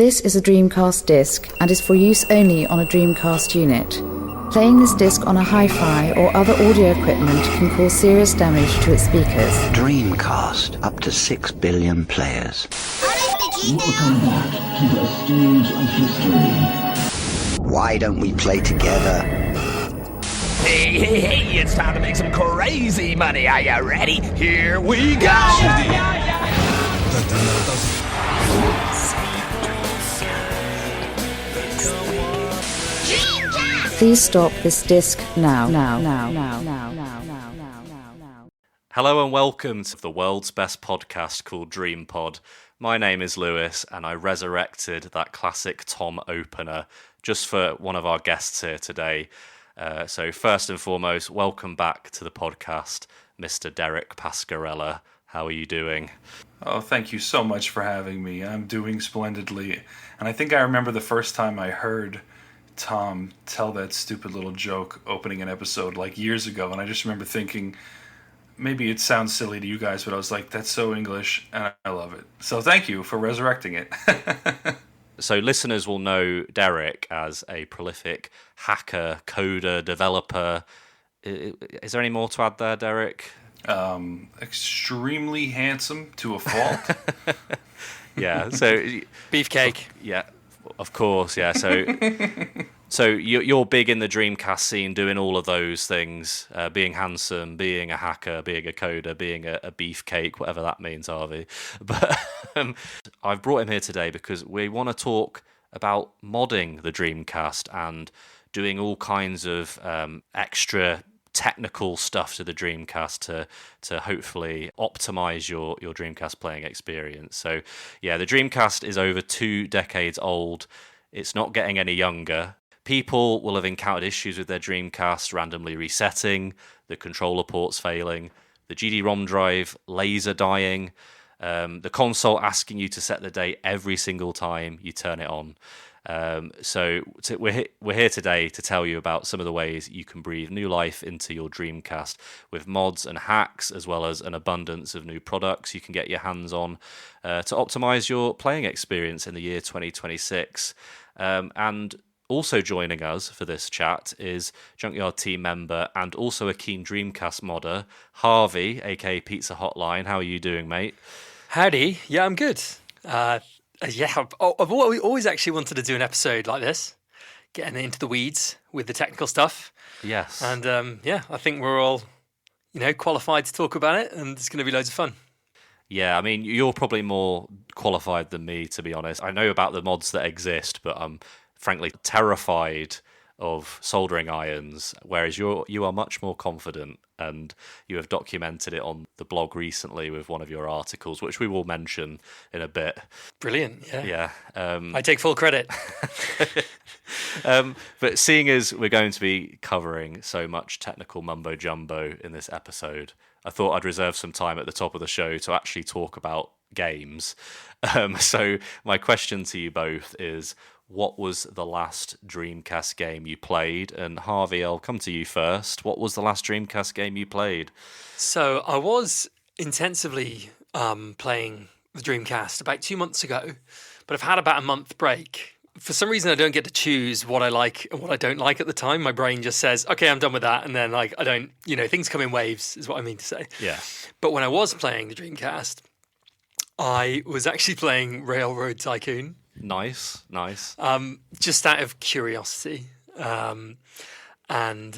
This is a Dreamcast disc and is for use only on a Dreamcast unit. Playing this disc on a hi-fi or other audio equipment can cause serious damage to its speakers. Dreamcast, up to 6 billion players. Welcome back to the stage of history. Why don't we play together? Hey, it's time to make some crazy money. Are you ready? Here we go! Please stop this disc now. Hello and welcome to the world's best podcast called DreamPod. My name is Lewis and I resurrected that classic Tom opener just for one of our guests here today. So first and foremost, welcome back to the podcast, Mr. Derek Pascarella. How are you doing? Oh, thank you so much for having me. I'm doing splendidly. And I think I remember the first time I heard Tom tell that stupid little joke opening an episode like years ago. And I just remember thinking, maybe it sounds silly to you guys, but I was like, that's so English and I love it. So thank you for resurrecting it. So listeners will know Derek as a prolific hacker, coder, developer. Is there any more to add there, Derek? Extremely handsome to a fault. Yeah, so... Beefcake. Yeah, of course, yeah. So you're big in the Dreamcast scene, doing all of those things, being handsome, being a hacker, being a coder, being a beefcake, whatever that means, Harvey. But I've brought him here today because we want to talk about modding the Dreamcast and doing all kinds of extra technical stuff to the Dreamcast to hopefully optimize your Dreamcast playing experience. So yeah, the Dreamcast is over 2 decades old. It's not getting any younger. People will have encountered issues with their Dreamcast randomly resetting, the controller ports failing, the GD-ROM drive laser dying, the console asking you to set the date every single time you turn it on. We're here today to tell you about some of the ways you can breathe new life into your Dreamcast with mods and hacks, as well as an abundance of new products you can get your hands on to optimize your playing experience in the year 2026. And also joining us for this chat is Junkyard team member and also a keen Dreamcast modder, Harvey, aka Pizza Hotline. How are you doing, mate? Howdy. Yeah, I'm good. I've always actually wanted to do an episode like this, getting into the weeds with the technical stuff. Yes. And I think we're all, qualified to talk about it, and it's going to be loads of fun. Yeah, I mean, you're probably more qualified than me, to be honest. I know about the mods that exist, but I'm frankly terrified of soldering irons, whereas you are much more confident, and you have documented it on the blog recently with one of your articles, which we will mention in a bit. Brilliant, yeah. Yeah. I take full credit. But seeing as we're going to be covering so much technical mumbo-jumbo in this episode, I thought I'd reserve some time at the top of the show to actually talk about games. So my question to you both is, what was the last Dreamcast game you played? And Harvey, I'll come to you first. What was the last Dreamcast game you played? So I was intensively playing the Dreamcast about 2 months ago, but I've had about a month break. For some reason, I don't get to choose what I like and what I don't like at the time. My brain just says, okay, I'm done with that. And then I don't, things come in waves is what I mean to say. Yeah. But when I was playing the Dreamcast, I was actually playing Railroad Tycoon. Nice. Just out of curiosity. I can't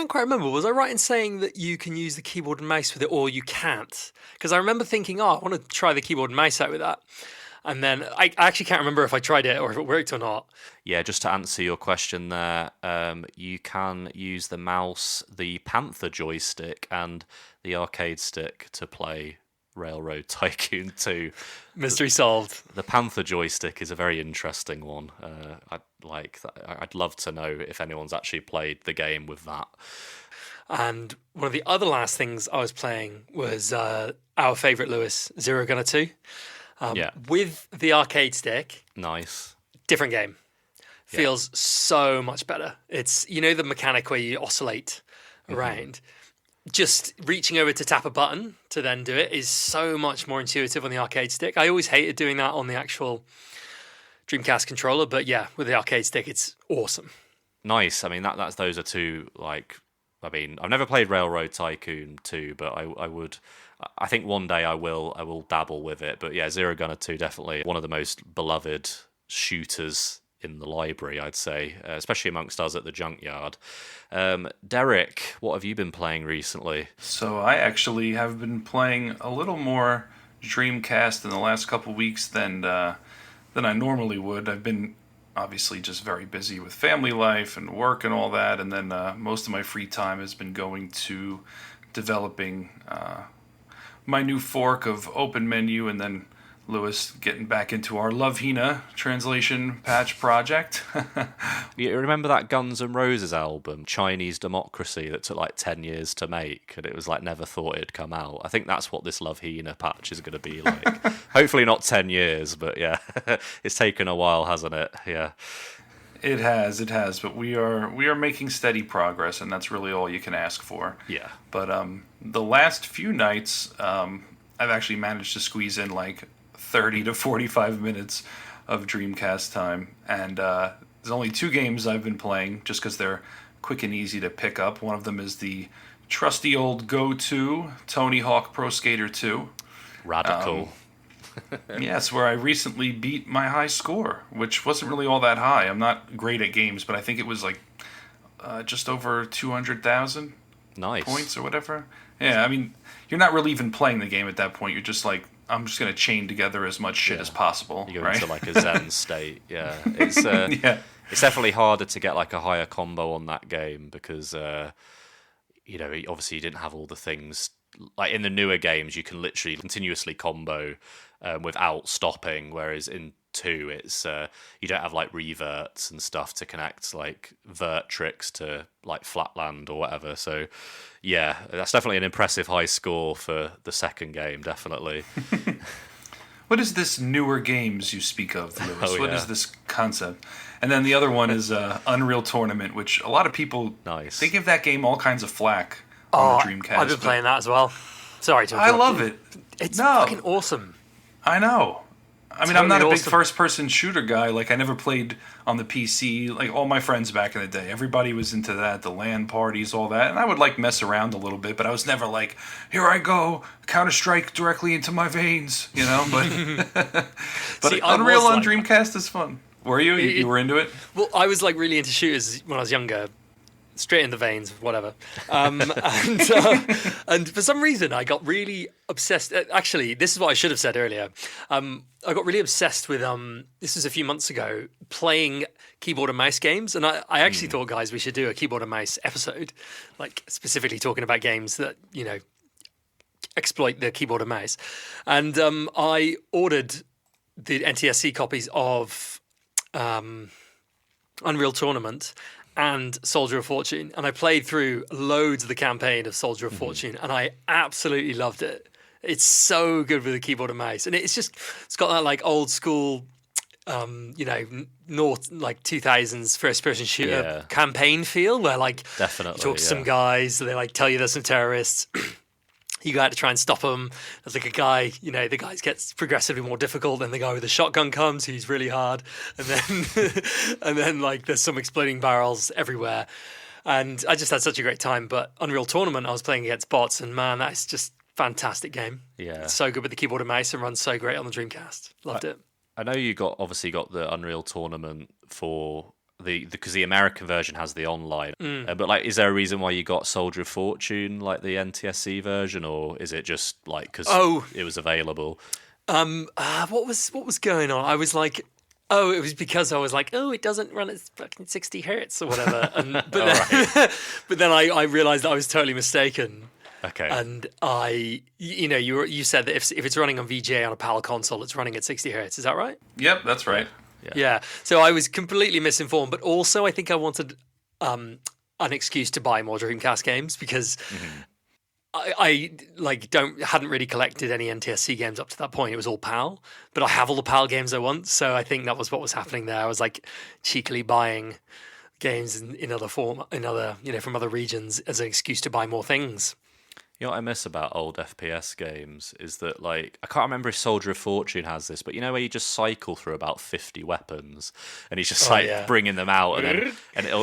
quite remember. Was I right in saying that you can use the keyboard and mouse with it, or you can't? Because I remember thinking, I want to try the keyboard and mouse out with that. And then I actually can't remember if I tried it or if it worked or not. Yeah, just to answer your question there, you can use the mouse, the Panther joystick, and the arcade stick to play Railroad Tycoon 2. Mystery solved. The Panther joystick is a very interesting one. I'd love to know if anyone's actually played the game with that. And one of the other last things I was playing was our favourite Lewis, Zero Gunner 2. With the arcade stick. Nice. Different game. Feels so much better. It's, the mechanic where you oscillate around. just reaching over to tap a button to then do it is so much more intuitive on the arcade stick. I always hated doing that on the actual Dreamcast controller, but yeah, with the arcade stick, it's awesome. Nice. I mean, that's those are two, like, I mean, I've never played Railroad Tycoon 2, but I would. I think one day I will dabble with it. But yeah, Zero Gunner 2 definitely one of the most beloved shooters in the library, I'd say, especially amongst us at the Junkyard. Derek, what have you been playing recently? So I actually have been playing a little more Dreamcast in the last couple weeks than I normally would. I've been obviously just very busy with family life and work and all that, and then most of my free time has been going to developing my new fork of Open Menu, and then Lewis getting back into our Love Hina translation patch project. You remember that Guns N' Roses album, Chinese Democracy, that took like 10 years to make, and it was like never thought it'd come out? I think that's what this Love Hina patch is going to be like. Hopefully not 10 years, but yeah, it's taken a while, hasn't it? Yeah. It has, but we are making steady progress, and that's really all you can ask for. Yeah. But the last few nights, I've actually managed to squeeze in like 30 to 45 minutes of Dreamcast time, and there's only 2 games I've been playing just because they're quick and easy to pick up. One of them is the trusty old go-to Tony Hawk Pro Skater 2. Radical. Yes, where I recently beat my high score, which wasn't really all that high. I'm not great at games, but I think it was like just over 200,000 Nice points or whatever. Yeah, I mean, you're not really even playing the game at that point. You're just like, I'm just going to chain together as much shit as possible. You go right? into like a zen state. Yeah, it's it's definitely harder to get like a higher combo on that game because obviously you didn't have all the things. Like in the newer games, you can literally continuously combo without stopping, whereas in 2, it's you don't have like reverts and stuff to connect like vert tricks to like Flatland or whatever. So yeah, that's definitely an impressive high score for the second game, definitely. What is this newer games you speak of, Lewis? Oh, What yeah. is this concept? And then the other one is Unreal Tournament, which a lot of people, Nice. they give that game all kinds of flack on the Dreamcast. I've been but playing that as well. Sorry to I interrupt love you. it. It's No. fucking awesome. I know. I mean, I'm not a Totally big awesome. first-person shooter guy. Like, I never played on the PC. Like, all my friends back in the day, everybody was into that, the LAN parties, all that. And I would, like, mess around a little bit, but I was never like, here I go, Counter-Strike directly into my veins, you know? But See, I Unreal was on like Dreamcast is fun. Were you? You were into it? Well, I was like really into shooters when I was younger, straight in the veins, whatever. And for some reason, I got really obsessed. Actually, this is what I should have said earlier. I got really obsessed with this was a few months ago, playing keyboard and mouse games, and I actually thought, guys, we should do a keyboard and mouse episode, like specifically talking about games that exploit the keyboard and mouse. And I ordered the NTSC copies of Unreal Tournament and Soldier of Fortune, and I played through loads of the campaign of Soldier of Fortune, and I absolutely loved it. It's so good with the keyboard and mouse, and it's got that like old school, north like 2000s first person shooter campaign feel, where like Definitely, you talk to some guys, they like tell you there's some terrorists. You go out to try and stop them. There's like a guy, the guy gets progressively more difficult. Then the guy with the shotgun comes, who's really hard. And then like there's some exploding barrels everywhere. And I just had such a great time. But Unreal Tournament, I was playing against bots, and man, that's just fantastic game. Yeah. It's so good with the keyboard and mouse and runs so great on the Dreamcast. Loved it. I know you obviously got the Unreal Tournament for because the American version has the online. But like, is there a reason why you got Soldier of Fortune, like the NTSC version, or is it just like because it was available? What was going on? I was like, it was because I was like, it doesn't run at fucking 60 hertz or whatever. But then I realized that I was totally mistaken. Okay. And you said that if it's running on VGA on a PAL console, it's running at 60 hertz. Is that right? Yep, that's right. Yeah. So I was completely misinformed, but also I think I wanted an excuse to buy more Dreamcast games because I hadn't really collected any NTSC games up to that point. It was all PAL, but I have all the PAL games I want. So I think that was what was happening there. I was like cheekily buying games in other from other regions as an excuse to buy more things. You know what I miss about old FPS games is that, like, I can't remember if Soldier of Fortune has this, but you know where you just cycle through about 50 weapons, and he's just bringing them out, and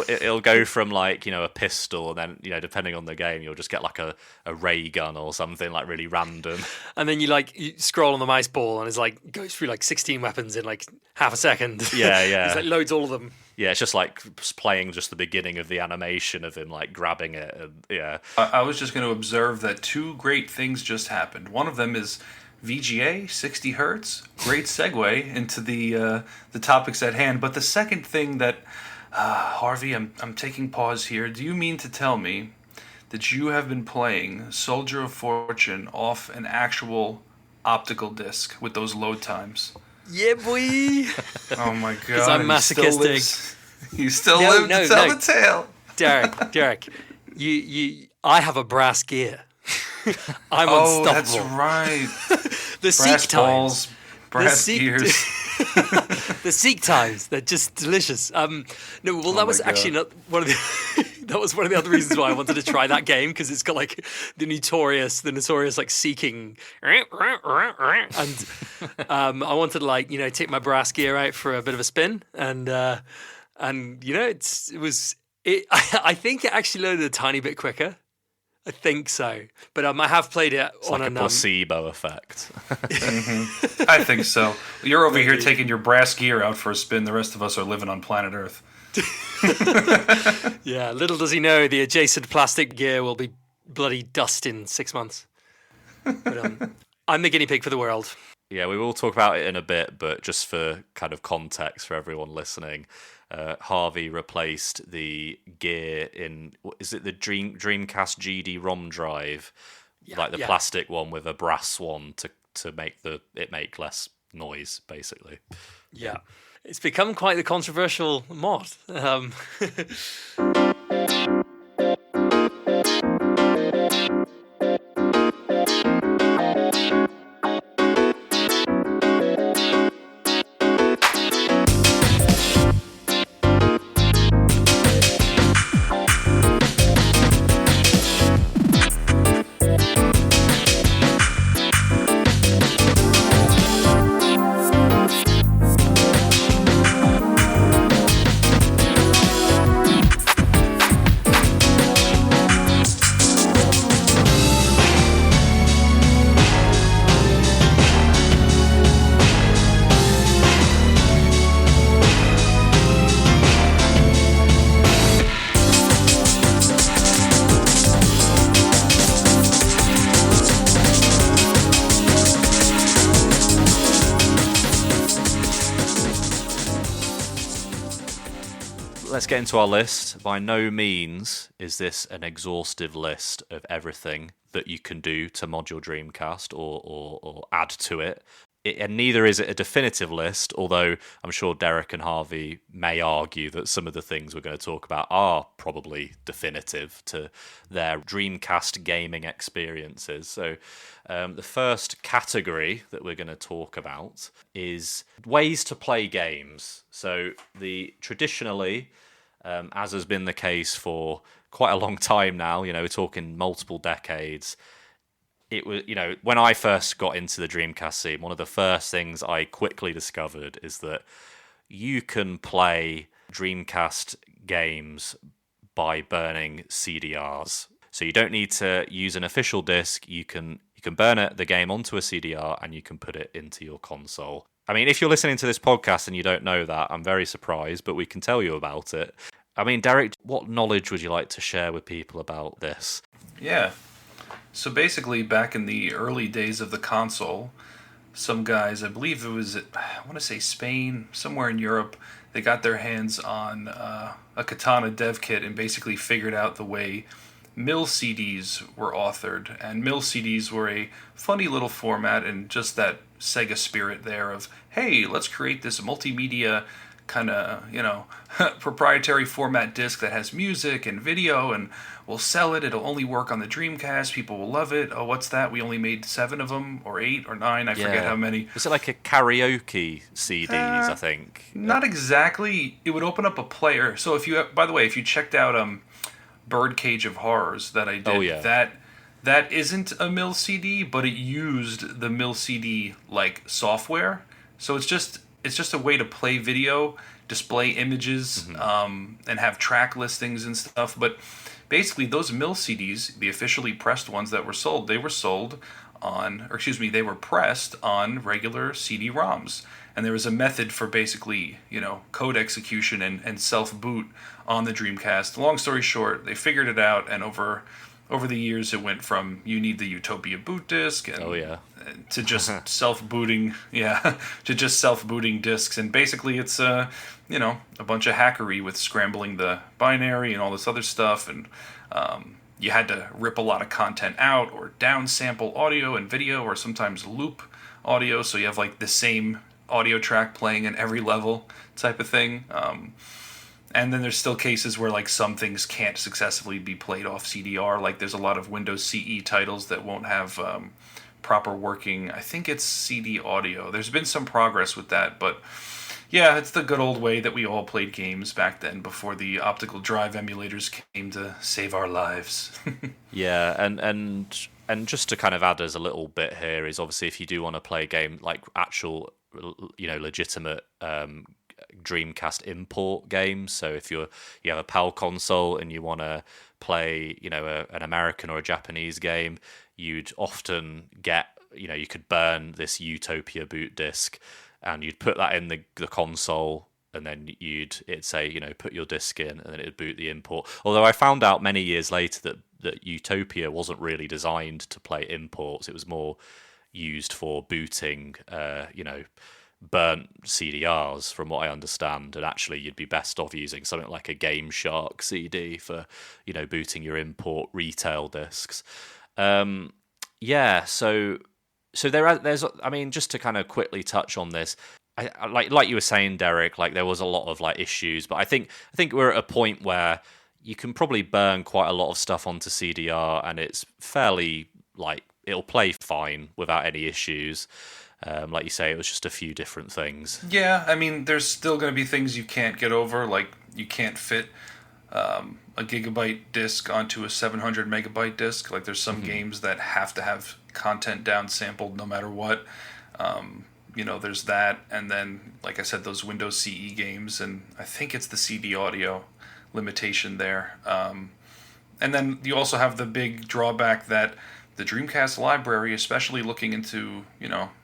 it'll go from like, you know, a pistol, and then, you know, depending on the game, you'll just get like a ray gun or something like really random. And then you scroll on the mouse ball, and it's like goes through like 16 weapons in like half a second. Yeah. It's like loads all of them. Yeah, it's just like playing just the beginning of the animation of him like grabbing it. And, yeah. I was just going to observe that two great things just happened. One of them is VGA 60 hertz. Great segue into the topics at hand. But the second thing that Harvey, I'm taking pause here. Do you mean to tell me that you have been playing Soldier of Fortune off an actual optical disc with those load times? Yeah, boy. Oh my god! Because I'm masochistic. You still live to tell the tale. Derek, I have a brass gear. I'm unstoppable. That's right. The brass seek balls, times. brass gears. The seek times, they're just delicious. That was actually not one of the. That was one of the other reasons why I wanted to try that game, because it's got like the notorious like seeking, and I wanted to, like, you know, take my brass gear out for a bit of a spin, and you know, I think it actually loaded a tiny bit quicker. I think so, but I have played it it's on like a placebo effect. I think so. You're over here taking your brass gear out for a spin. The rest of us are living on planet Earth. Yeah, little does he know the adjacent plastic gear will be bloody dust in 6 months. But I'm the guinea pig for the world. Yeah, we will talk about it in a bit, but just for kind of context for everyone listening, Harvey replaced the gear in, is it the Dreamcast GD-ROM drive, like the plastic one with a brass one to make it make less noise, basically. Yeah, it's become quite the controversial mod. Let's get into our list. By no means is this an exhaustive list of everything that you can do to mod your Dreamcast or add to it. And neither is it a definitive list, although I'm sure Derek and Harvey may argue that some of the things we're going to talk about are probably definitive to their Dreamcast gaming experiences. So the first category that we're going to talk about is ways to play games. So traditionally, as has been the case for quite a long time now, you know, we're talking multiple decades, it was, you know, when I first got into the Dreamcast scene, one of the first things I quickly discovered is that you can play Dreamcast games by burning CDRs. So you don't need to use an official disc. You can burn the game onto a CDR and you can put it into your console. I mean, if you're listening to this podcast and you don't know that, I'm very surprised, but we can tell you about it. I mean, Derek, what knowledge would you like to share with people about this? Yeah. So basically, back in the early days of the console, some guys, I believe it was, I want to say Spain, somewhere in Europe, they got their hands on a Katana dev kit and basically figured out the way mill CDs were authored. And mill CDs were a funny little format, and just that Sega spirit there of, hey, let's create this multimedia kind of, you know, proprietary format disc that has music and video, and we'll sell it. It'll only work on the Dreamcast. People will love it. Oh, what's that? We only made 7 of them, or 8 or 9. I forget how many. Was it like a karaoke CDs, I think? Not exactly. It would open up a player. So if you, by the way, if you checked out Birdcage of Horrors that I did, that isn't a mill CD, but it used the mill CD like software. So it's just a way to play video, display images, and have track listings and stuff. But basically, those mill CDs, the officially pressed ones that were sold, they were pressed on regular CD-ROMs. And there was a method for basically, code execution and self-boot on the Dreamcast. Long story short, they figured it out, and over the years, it went from you need the Utopia boot disk and to just self-booting, to just self-booting disks. And basically, it's a bunch of hackery with scrambling the binary and all this other stuff. And you had to rip a lot of content out or downsample audio and video, or sometimes loop audio, so you have like the same audio track playing in every level type of thing. And then there's still cases where like some things can't successfully be played off CDR. Like there's a lot of Windows CE titles that won't have proper working, I think it's CD audio. There's been some progress with that, but yeah, it's the good old way that we all played games back then before the optical drive emulators came to save our lives. Yeah, and just to kind of add as a little bit here is obviously if you do want to play a game like actual, legitimate Dreamcast import games. So if you have a PAL console and you want to play, an American or a Japanese game, you'd often get, you could burn this Utopia boot disk, and you'd put that in the console, and then it'd say, put your disk in, and then it'd boot the import. Although I found out many years later that Utopia wasn't really designed to play imports. It was more used for booting, burnt CDRs, from what I understand. And actually, you'd be best off using something like a Game Shark CD for, booting your import retail discs. So there's, I mean, just to kind of quickly touch on this, I like you were saying, Derek, like there was a lot of like issues, but I think we're at a point where you can probably burn quite a lot of stuff onto CDR, and it's fairly like it'll play fine without any issues. Like you say, it was just a few different things. Yeah, I mean, there's still going to be things you can't get over, like you can't fit a gigabyte disk onto a 700 megabyte disk. Like there's some games that have to have content downsampled no matter what. There's that, and then, like I said, those Windows CE games, and I think it's the CD audio limitation there. And then you also have the big drawback that the Dreamcast library, especially looking into,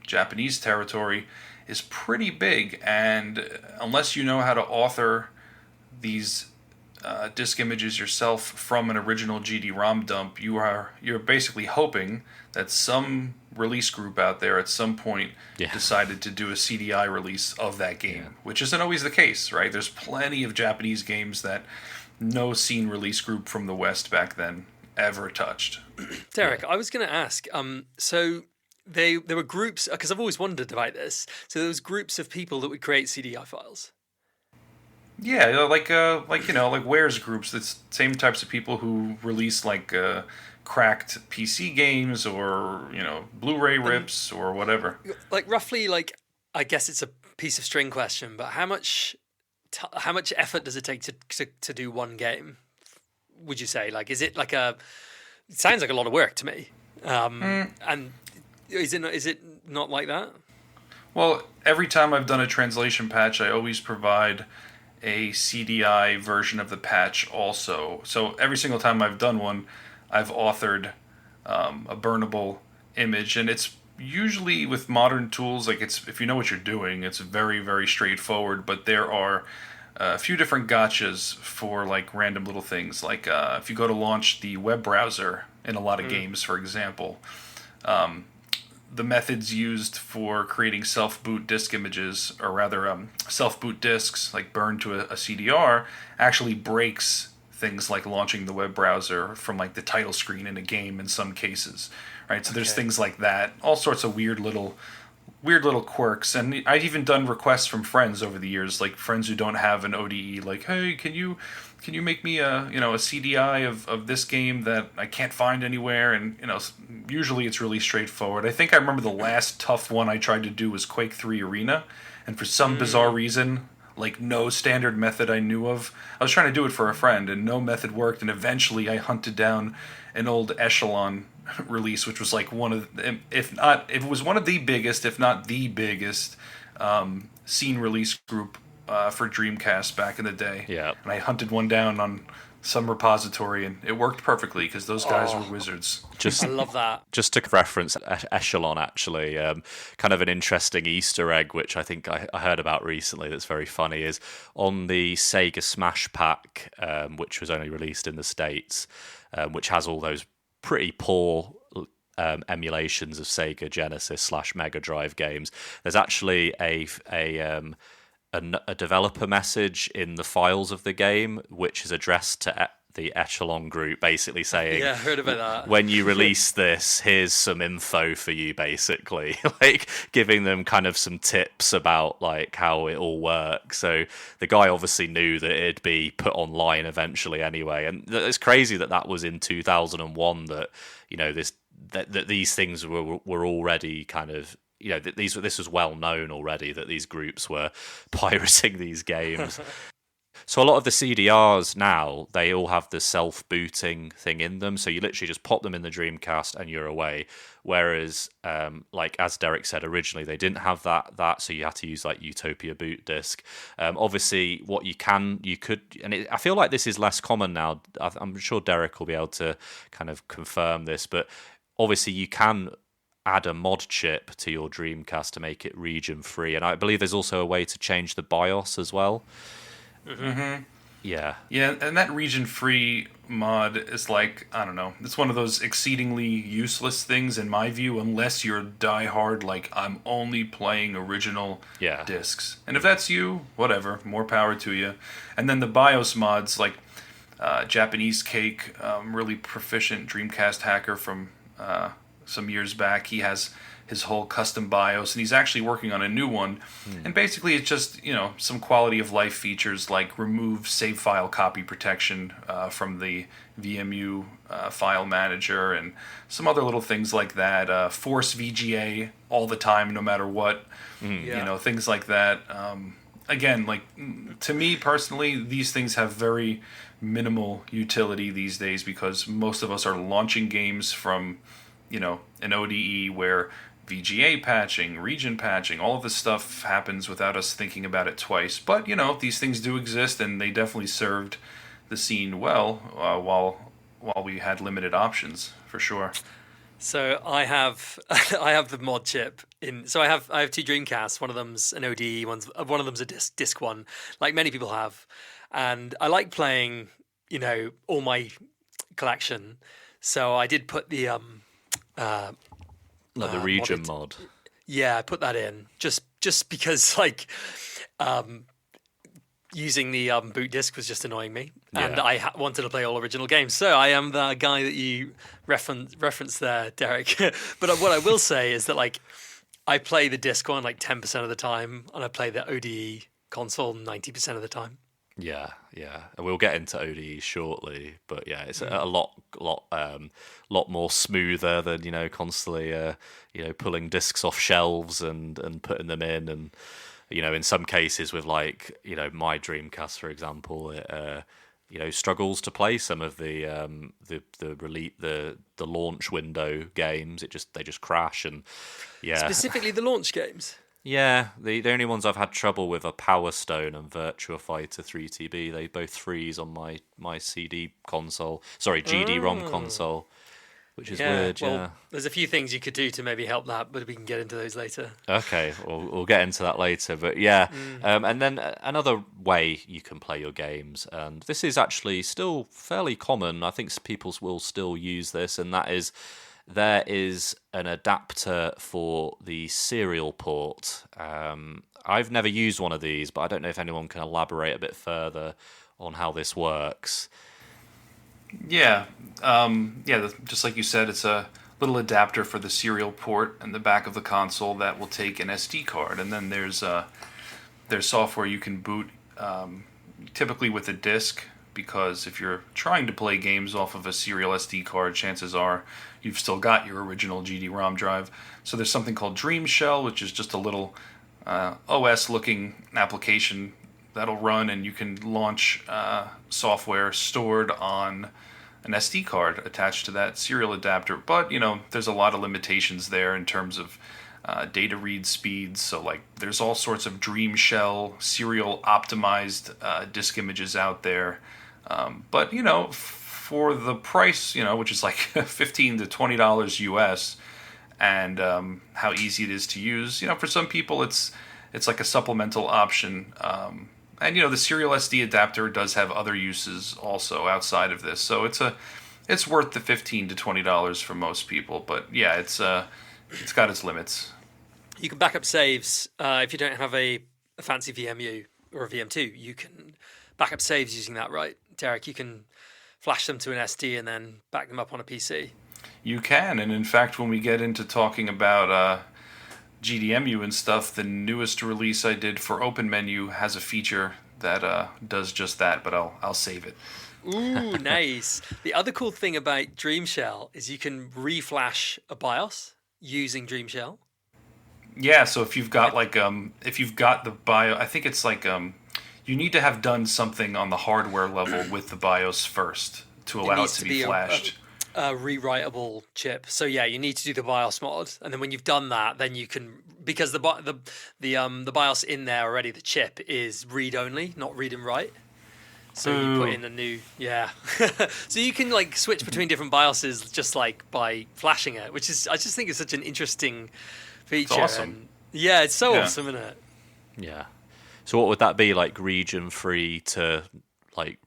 Japanese territory, is pretty big, and unless you know how to author these disk images yourself from an original GD-ROM dump, you're basically hoping that some release group out there at some point decided to do a CDI release of that game, which isn't always the case, right? There's plenty of Japanese games that no scene release group from the West back then ever touched. Derek, I was going to ask, so there were groups, because I've always wondered about this, so there was groups of people that would create CDI files. Yeah, like Ware's groups, the same types of people who release cracked PC games or, Blu-ray rips or whatever. Like roughly, I guess it's a piece of string question, but how much effort does it take to do one game? Would you say? Like, is it it sounds like a lot of work to me. And is it not like that? Well, every time I've done a translation patch, I always provide a CDI version of the patch also. So every single time I've done one, I've authored a burnable image, and it's usually with modern tools, if you know what you're doing, it's very, very straightforward, but there are a few different gotchas for random little things. If you go to launch the web browser in a lot of games, for example, the methods used for creating self-boot disk images, or rather self-boot disks, burned to a CDR, actually breaks things like launching the web browser from the title screen in a game in some cases, right? So there's things like that, all sorts of weird little quirks. And I've even done requests from friends over the years, friends who don't have an ODE, hey, can you make me a CDI of this game that I can't find anywhere? And usually it's really straightforward. I think I remember the last tough one I tried to do was Quake 3 Arena, and for some bizarre reason, no standard method I knew of, I was trying to do it for a friend and no method worked, and eventually I hunted down an old Echelon release, which was like one of, if not, if it was one of the biggest, if not the biggest, scene release group for Dreamcast back in the day. Yeah. And I hunted one down on some repository, and it worked perfectly because those guys were wizards. I love that. Just to reference Echelon, actually, kind of an interesting Easter egg, which I think I heard about recently that's very funny, is on the Sega Smash Pack, which was only released in the States, which has all those pretty poor emulations of Sega Genesis / Mega Drive games. There's actually a developer message in the files of the game, which is addressed to the Echelon group, basically saying, Yeah, I heard about that. when you release this, here's some info for you, basically, like giving them kind of some tips about like how it all works. So the guy obviously knew that it'd be put online eventually anyway. And it's crazy that was in 2001 that, you know, that these things were already kind of, you know, this was well known already that these groups were pirating these games. So a lot of the CDRs now, they all have the self-booting thing in them. So you literally just pop them in the Dreamcast and you're away. Whereas, like as Derek said originally, they didn't have that, so you had to use like Utopia boot disk. Obviously, what you could, and I feel like this is less common now. I'm sure Derek will be able to kind of confirm this, but obviously you can add a mod chip to your Dreamcast to make it region free, and I believe there's also a way to change the BIOS as well. Mm-hmm. Yeah, and that region free mod is like, I don't know, it's one of those exceedingly useless things in my view, unless you're diehard, like I'm only playing original discs. And if that's you, whatever, more power to you. And then the BIOS mods, like Japanese Cake, really proficient Dreamcast hacker from some years back, he has his whole custom BIOS, and he's actually working on a new one. And basically it's just, you know, some quality of life features like remove save file copy protection from the VMU file manager, and some other little things like that. Force VGA all the time, no matter what. You know, things like that. Again, like, to me personally, these things have very minimal utility these days, because most of us are launching games from, you know, an ODE where VGA patching, region patching, all of this stuff happens without us thinking about it twice. But, you know, these things do exist, and they definitely served the scene well while we had limited options, for sure. So I have the mod chip in. So I have two Dreamcasts. One of them's an ODE, one of them's a disc one, like many people have. And I like playing, you know, all my collection. So I did put the like the region mod. Yeah, I put that in just because like using the boot disc was just annoying me, and I wanted to play all original games. So I am the guy that you referenced there, Derek. But what I will say is that like I play the disc one like 10% of the time, and I play the ODE console 90% of the time. Yeah, and we'll get into ODE shortly, but yeah, it's a lot more smoother than, you know, constantly you know, pulling discs off shelves and putting them in, and, you know, in some cases with, like, you know, my Dreamcast, for example, it you know, struggles to play some of the launch window games. They just crash, and Specifically the launch games. Yeah, the only ones I've had trouble with are Power Stone and Virtua Fighter 3TB. They both freeze on my CD console. Sorry, GD-ROM console, which is weird. Well, there's a few things you could do to maybe help that, but we can get into those later. Okay, we'll get into that later. But yeah, and then another way you can play your games, and this is actually still fairly common. I think people will still use this, and that is, there is an adapter for the serial port. I've never used one of these, but I don't know if anyone can elaborate a bit further on how this works. Yeah, just like you said, it's a little adapter for the serial port in the back of the console that will take an SD card, and then there's software you can boot, typically with a disc, because if you're trying to play games off of a serial SD card, chances are you've still got your original GD-ROM drive. So there's something called Dream Shell, which is just a little OS-looking application that'll run, and you can launch software stored on an SD card attached to that serial adapter. But, there's a lot of limitations there in terms of data read speeds. So, like, there's all sorts of Dream Shell serial optimized disk images out there. But, for the price, which is like $15 to $20 US, and how easy it is to use, for some people it's like a supplemental option. And the serial SD adapter does have other uses also outside of this, so it's worth the $15 to $20 for most people. But yeah, it's got its limits. You can back up saves if you don't have a fancy VMU or a VM2. You can back up saves using that, right, Derek? You can flash them to an SD and then back them up on a PC. You can, and in fact, when we get into talking about GDMU and stuff, the newest release I did for OpenMenu has a feature that does just that, but I'll save it. Ooh, nice. The other cool thing about DreamShell is you can reflash a BIOS using DreamShell. Yeah, so if you've got if you've got the BIOS, I think it's like you need to have done something on the hardware level with the BIOS first to allow it to be flashed. A rewritable chip. So yeah, you need to do the BIOS mod, and then when you've done that, then you can, because the BIOS in there already, the chip is read only, not read and write. So you put in a new so you can like switch between different BIOSes just like by flashing it, which is, I just think it's such an interesting feature. It's awesome. And it's so awesome, isn't it? Yeah. So what would that be, like region free to like,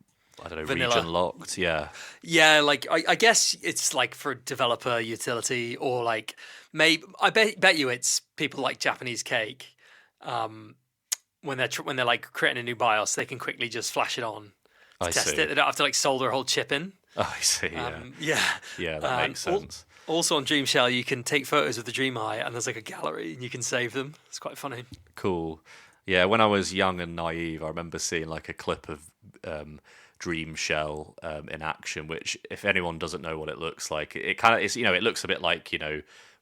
I don't know, Vanilla. region locked? Yeah. Yeah, like I guess it's like for developer utility, or like maybe I bet you it's people like Japanese Cake. When they're like creating a new BIOS, they can quickly just flash it on to test it. They don't have to like solder a whole chip in. Oh, I see. Yeah. Yeah, that makes sense. Also on DreamShell, you can take photos of the DreamEye, and there's like a gallery, and you can save them. It's quite funny. Cool. Yeah, when I was young and naive, I remember seeing like a clip of DreamShell in action, which, if anyone doesn't know what it looks like, it kind of is, it looks a bit like,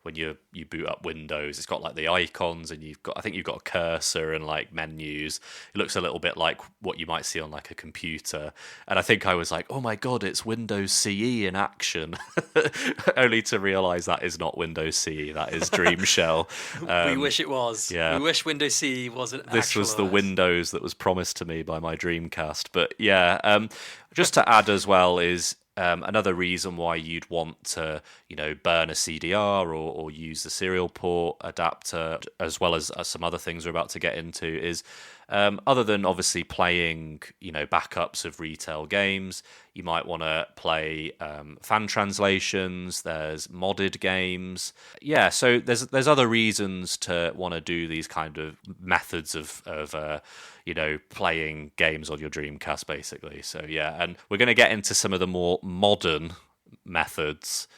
when you boot up Windows, it's got like the icons, and I think you've got a cursor and like menus. It looks a little bit like what you might see on like a computer. And I think I was like, oh my God, it's Windows CE in action. Only to realize that is not Windows CE, that is DreamShell. We wish it was. Yeah. We wish Windows CE wasn't. This was the Windows that was promised to me by my Dreamcast. But yeah, just to add as well is, another reason why you'd want to, burn a CDR or use the serial port adapter, as well as some other things we're about to get into, is other than obviously playing, backups of retail games, you might want to play fan translations. There's modded games. Yeah, so there's other reasons to want to do these kind of methods of playing games on your Dreamcast, basically. So yeah, and we're going to get into some of the more modern methods.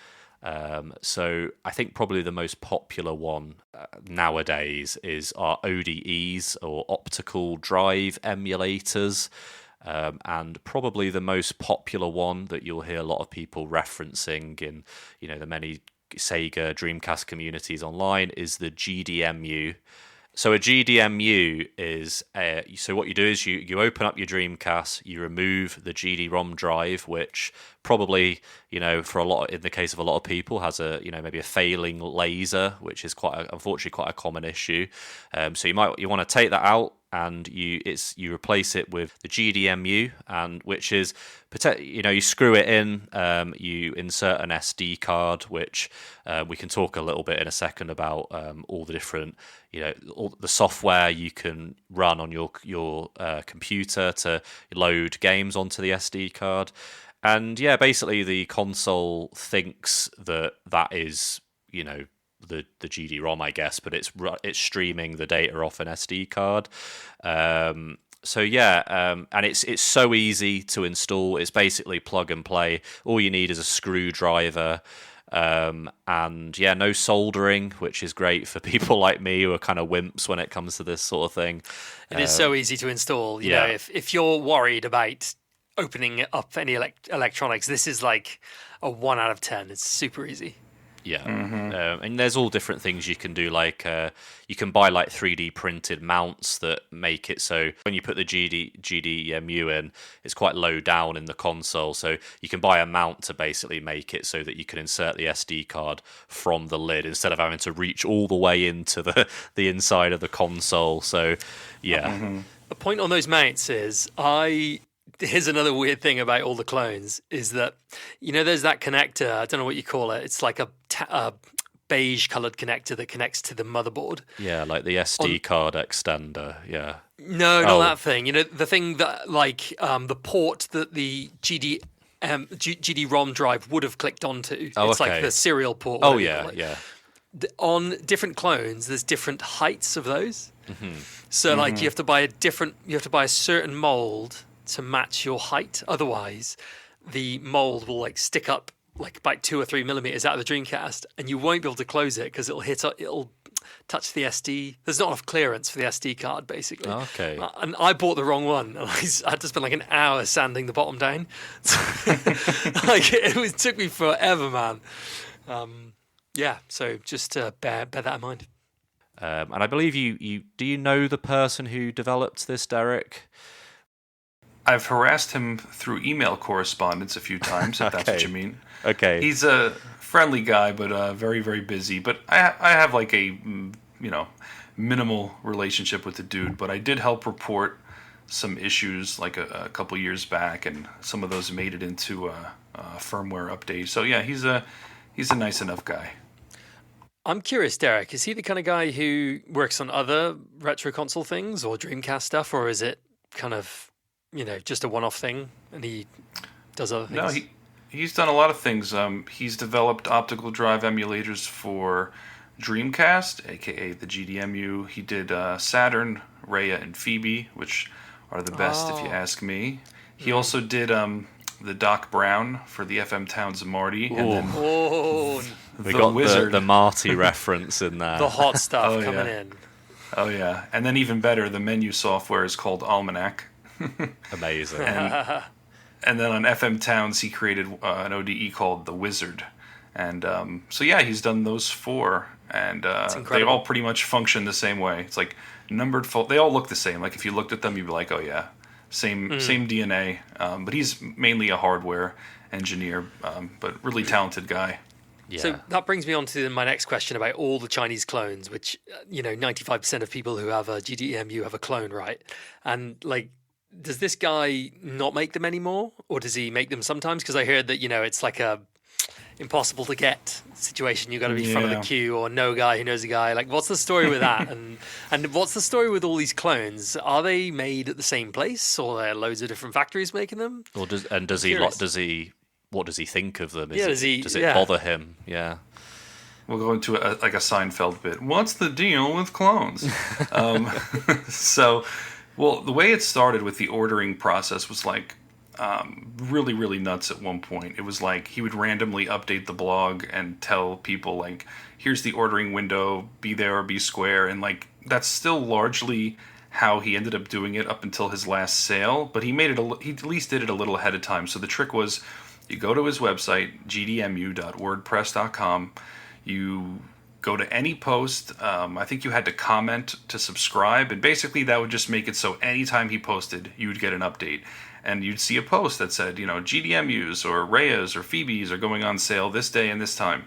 So I think probably the most popular one nowadays is our ODEs, or optical drive emulators. And probably the most popular one that you'll hear a lot of people referencing in, the many Sega Dreamcast communities online is the GDMU. So a GDMU is, so what you do is you open up your Dreamcast, you remove the GD-ROM drive, which probably, in the case of a lot of people, has maybe a failing laser, which is unfortunately quite a common issue. So you want to take that out, and you replace it with the GDMU, and which is, you screw it in, you insert an SD card, which we can talk a little bit in a second about all the different, all the software you can run on your computer to load games onto the SD card. And yeah, basically the console thinks that is, the GD-ROM, I guess, but it's streaming the data off an SD card. So yeah, and it's so easy to install. It's basically plug and play. All you need is a screwdriver, and yeah, no soldering, which is great for people like me who are kind of wimps when it comes to this sort of thing. It is so easy to install. You know, if you're worried about opening up any electronics, this is like a 1 out of 10. It's super easy. Yeah, and there's all different things you can do. Like you can buy like 3D printed mounts that make it so when you put the GDEMU in, it's quite low down in the console. So you can buy a mount to basically make it so that you can insert the SD card from the lid instead of having to reach all the way into the inside of the console. So yeah. The point on those mounts is here's another weird thing about all the clones is that, there's that connector, I don't know what you call it. It's like a beige coloured connector that connects to the motherboard. Yeah, like the SD card extender, yeah. No, not that thing. The thing that, like, the port that the GD-ROM drive would have clicked onto. Oh, it's okay. like the serial port. Oh, yeah, yeah. On different clones, there's different heights of those. So, like, you have to buy a certain mold to match your height. Otherwise, the mold will like stick up like about 2 or 3 millimeters out of the Dreamcast, and you won't be able to close it because it'll touch the SD. There's not enough clearance for the SD card, basically. Okay. And I bought the wrong one, and I had to spend like an hour sanding the bottom down. Like it took me forever, man. Yeah. So just bear that in mind. And I believe do you know the person who developed this, Derek? I've harassed him through email correspondence a few times, if that's what you mean. Okay. He's a friendly guy, but very, very busy. But I have like a, minimal relationship with the dude. But I did help report some issues like a couple years back, and some of those made it into a firmware update. So yeah, he's a nice enough guy. I'm curious, Derek, is he the kind of guy who works on other retro console things or Dreamcast stuff, or is it kind of just a one-off thing, and he does other things? No, he's done a lot of things. He's developed optical drive emulators for Dreamcast, aka the GDEMU. He did Saturn, Rhea, and Phoebe, which are the best if you ask me. He also did the Doc Brown for the FM Towns of Marty, and then we the got Wizard. the Marty reference in there. The hot stuff coming in. Oh yeah, and then even better, the menu software is called Almanac. Amazing. And then on FM Towns, he created an ODE called The Wizard. And so, yeah, he's done those 4. And they all pretty much function the same way. It's like numbered they all look the same. Like, if you looked at them, you'd be like, oh, yeah, same DNA. But he's mainly a hardware engineer, but really talented guy. Yeah. So that brings me on to my next question about all the Chinese clones, which, 95% of people who have a GDEMU have a clone, right? And, like, does this guy not make them anymore, or does he make them sometimes? Because I heard that it's like a impossible to get situation. You got to be front of the queue, or know a guy who knows a guy. Like, what's the story with that? and what's the story with all these clones? Are they made at the same place, or are there loads of different factories making them? Or does he what does he think of them? Does it bother him? Yeah. We'll go into a Seinfeld bit. What's the deal with clones? Well, the way it started with the ordering process was like really, really nuts at one point. It was like he would randomly update the blog and tell people like, here's the ordering window, be there or be square. And like, that's still largely how he ended up doing it up until his last sale. But he he at least did it a little ahead of time. So the trick was you go to his website, gdmu.wordpress.com, you go to any post. I think you had to comment to subscribe, and basically that would just make it so anytime he posted, you would get an update. And you'd see a post that said, GDEMUs or Rheas or Phoebes are going on sale this day and this time.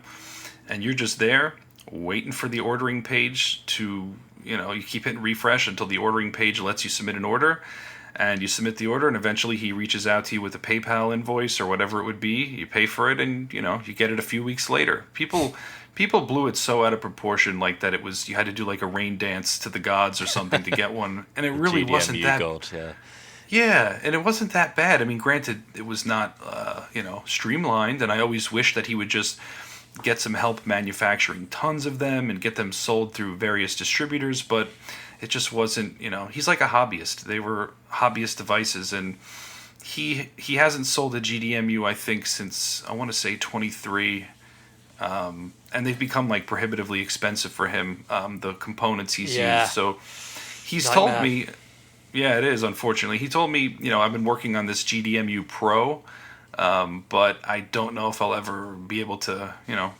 And you're just there waiting for the ordering page to, you keep hitting refresh until the ordering page lets you submit an order. And you submit the order, and eventually he reaches out to you with a PayPal invoice or whatever it would be. You pay for it, and, you get it a few weeks later. People blew it so out of proportion, like that you had to do like a rain dance to the gods or something to get one, and it really wasn't that. God, yeah. Yeah, and it wasn't that bad. I mean, granted, it was not streamlined, and I always wish that he would just get some help manufacturing tons of them and get them sold through various distributors, but it just wasn't. He's like a hobbyist. They were hobbyist devices, and he hasn't sold a GDEMU, I think, since I want to say 23. And they've become like prohibitively expensive for him, the components he's used. So he's told me, yeah, it is, unfortunately. He told me, I've been working on this GDEMU Pro but I don't know if I'll ever be able to,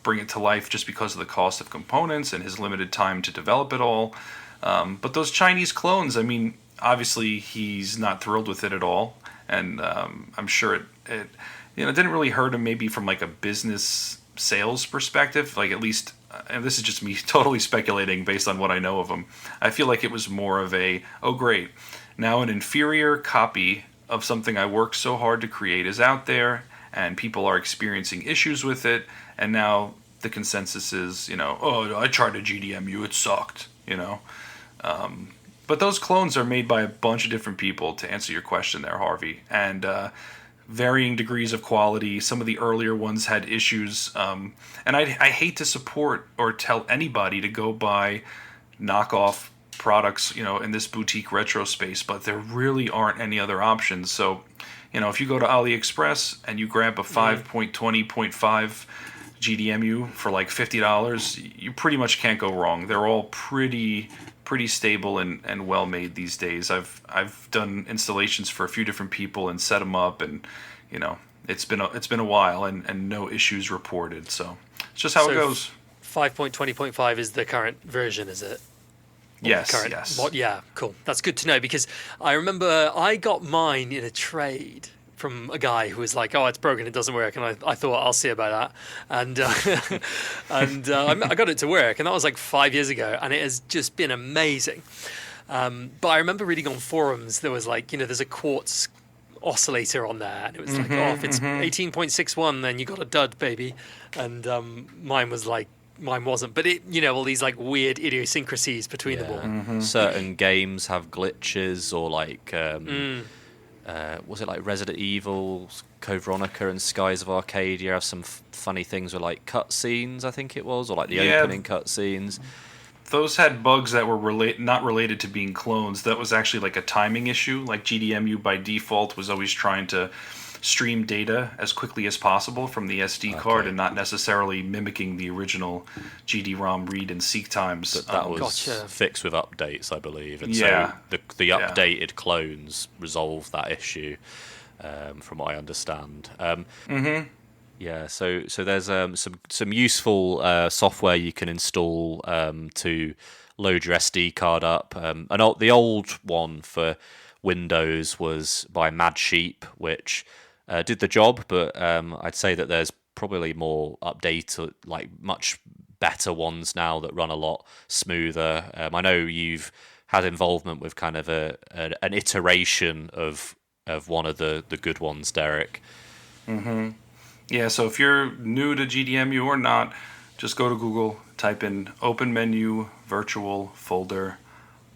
bring it to life just because of the cost of components and his limited time to develop it all. But those Chinese clones, I mean, obviously he's not thrilled with it at all, and I'm sure it didn't really hurt him maybe from like a business sales perspective, like at least, and this is just me totally speculating based on what I know of him. I feel like it was more of a, oh great, now an inferior copy of something I worked so hard to create is out there, and people are experiencing issues with it, and now the consensus is, oh, I tried a GDMU, it sucked, But those clones are made by a bunch of different people, to answer your question there, Harvey, and varying degrees of quality. Some of the earlier ones had issues, and I hate to support or tell anybody to go buy knockoff products, in this boutique retro space, but there really aren't any other options. So, if you go to AliExpress and you grab a 5.20.5 GDMU for like $50, you pretty much can't go wrong. They're all pretty stable and well made these days. I've done installations for a few different people and set them up, and it's been a while and no issues reported. So it's just how it goes. 5.20.5 is the current version, is it? Yes. Yeah, cool. That's good to know, because I remember I got mine in a trade from a guy who was like, "Oh, it's broken, it doesn't work," and I thought, I'll see about that, and I got it to work, and that was like 5 years ago, and it has just been amazing. But I remember reading on forums, there was like, there's a quartz oscillator on there, and it was like, oh, if it's 18.61, then you got a dud, baby, and mine wasn't, but it, all these like weird idiosyncrasies between them all. Certain games have glitches, or like was it like Resident Evil, Code Veronica, and Skies of Arcadia have some funny things with like cutscenes, I think it was, or like the opening cutscenes. Those had bugs that were not related to being clones. That was actually like a timing issue. Like GDMU by default was always trying to stream data as quickly as possible from the SD card, and not necessarily mimicking the original GD-ROM read and seek times. But that was fixed with updates, I believe, and so the updated clones resolved that issue, from what I understand. Yeah, so there's some useful software you can install to load your SD card up. And the old one for Windows was by Mad Sheep, which did the job, but I'd say that there's probably more updated, like much better ones now that run a lot smoother. I know you've had involvement with kind of an iteration of one of the good ones, Derek. Yeah, so if you're new to GDMU or not, just go to Google, type in Open Menu Virtual Folder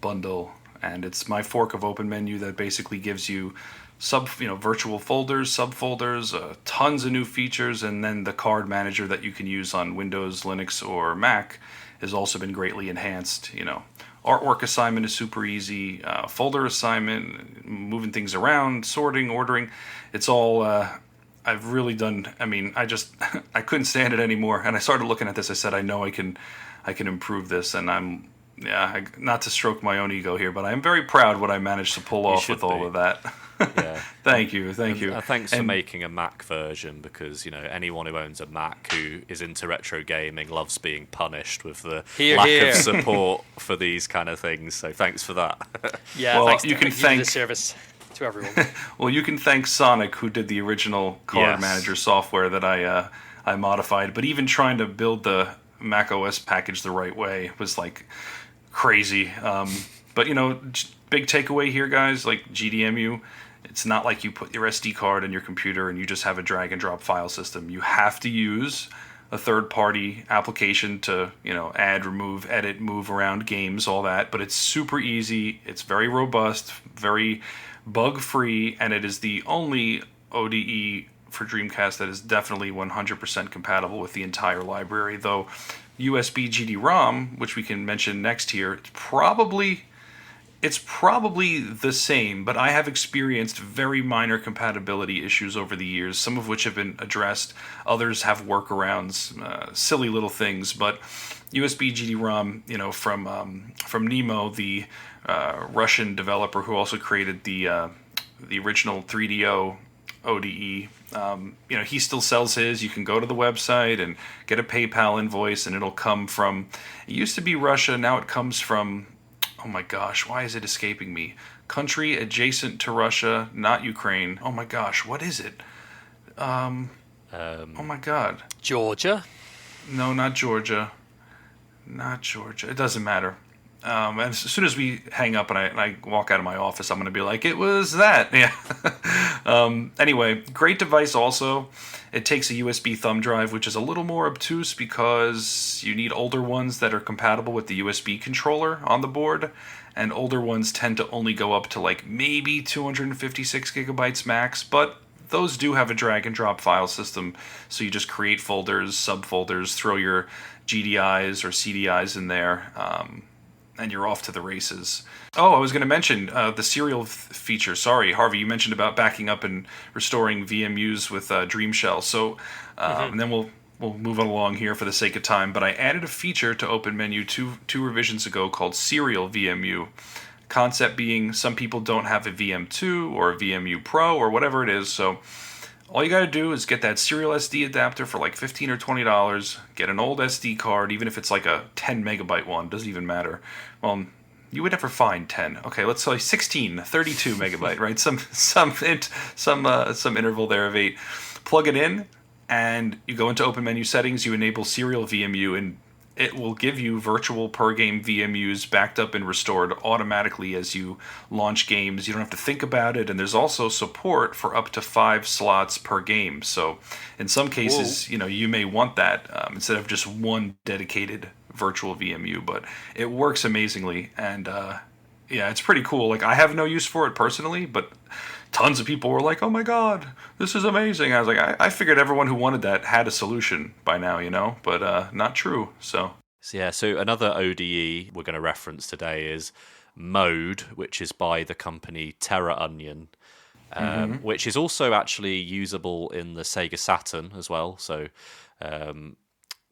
Bundle, and it's my fork of Open Menu that basically gives you virtual folders, subfolders, tons of new features, and then the card manager that you can use on Windows, Linux, or Mac has also been greatly enhanced. Artwork assignment is super easy, folder assignment, moving things around, sorting, ordering. It's all I've really done. I mean, I couldn't stand it anymore, and I started looking at this. I said, I know I can improve this, and not to stroke my own ego here, but I'm very proud what I managed to pull off with all of that. Yeah. Thank you. Thanks for making a Mac version, because anyone who owns a Mac who is into retro gaming loves being punished with the lack of support for these kind of things. So thanks for that. Yeah, well, thanks. You can thank the service to everyone. Well, you can thank Sonic, who did the original card manager software that I modified. But even trying to build the Mac OS package the right way was like crazy. But big takeaway here, guys, like GDMU, it's not like you put your SD card in your computer and you just have a drag and drop file system. You have to use a third-party application to, add, remove, edit, move around games, all that. But it's super easy. It's very robust, very bug-free, and it is the only ODE for Dreamcast that is definitely 100% compatible with the entire library. Though USB-GDROM, which we can mention next here, it's probably the same, but I have experienced very minor compatibility issues over the years, some of which have been addressed. Others have workarounds, silly little things. But USB-GDROM, from Nemo, the Russian developer who also created the original 3DO ODE. He still sells his. You can go to the website and get a PayPal invoice, and it'll come from. It used to be Russia. Now it comes from. Oh my gosh, why is it escaping me? Country adjacent to Russia, not Ukraine. Oh my gosh, what is it? Oh my god. Georgia? No, not Georgia. Not Georgia. It doesn't matter. And as soon as we hang up and I walk out of my office, I'm going to be like, it was that. Yeah. Anyway, great device also. It takes a USB thumb drive, which is a little more obtuse because you need older ones that are compatible with the USB controller on the board. And older ones tend to only go up to like maybe 256 gigabytes max, but those do have a drag and drop file system. So you just create folders, subfolders, throw your GDIs or CDIs in there, and you're off to the races. Oh, I was going to mention the serial feature. Sorry, Harvey, you mentioned about backing up and restoring VMUs with Dream Shell. So, and then we'll move along here for the sake of time. But I added a feature to OpenMenu two revisions ago called Serial VMU. Concept being some people don't have a VM2 or a VMU Pro or whatever it is. So all you got to do is get that serial SD adapter for like $15 or $20. Get an old SD card, even if it's like a 10 megabyte one, doesn't even matter. Well, you would never find 10. Okay, let's say 16, 32 megabyte, right? Some interval there of 8. Plug it in, and you go into OpenMenu settings. You enable serial VMU, and it will give you virtual per game VMUs backed up and restored automatically as you launch games. You don't have to think about it, and there's also support for up to 5 slots per game. So in some cases, you may want that instead of just one dedicated virtual VMU, but it works amazingly, and it's pretty cool. Like, I have no use for it personally, but tons of people were like, oh my god, this is amazing. I was like, I figured everyone who wanted that had a solution by now, but not true. So another ODE we're going to reference today is Mode, which is by the company Terra Onion, which is also actually usable in the Sega Saturn as well. So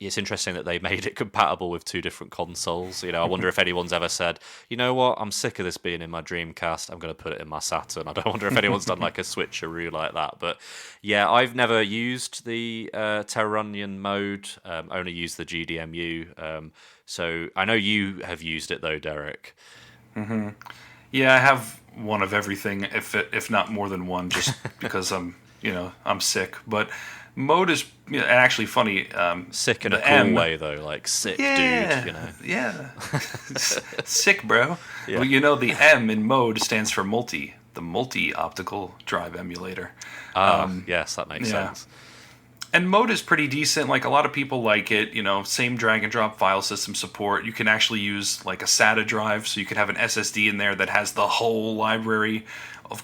it's interesting that they made it compatible with 2 different consoles. I wonder if anyone's ever said, you know what, I'm sick of this being in my Dreamcast, I'm going to put it in my Saturn. I don't wonder if anyone's done like a switcheroo like that. But yeah, I've never used the Terra Onion Mode, only used the GDMU. So I know you have used it though, Derek. Mm-hmm. Yeah, I have one of everything, if not more than one, just because I'm sick. But Mode is actually funny. Sick in a cool way, though, like sick dude. Yeah, sick, bro. Yeah. Well, the M in Mode stands for multi, the multi-optical drive emulator. Yes, that makes sense. And Mode is pretty decent. Like, a lot of people like it. Same drag and drop file system support. You can actually use like a SATA drive, so you can have an SSD in there that has the whole library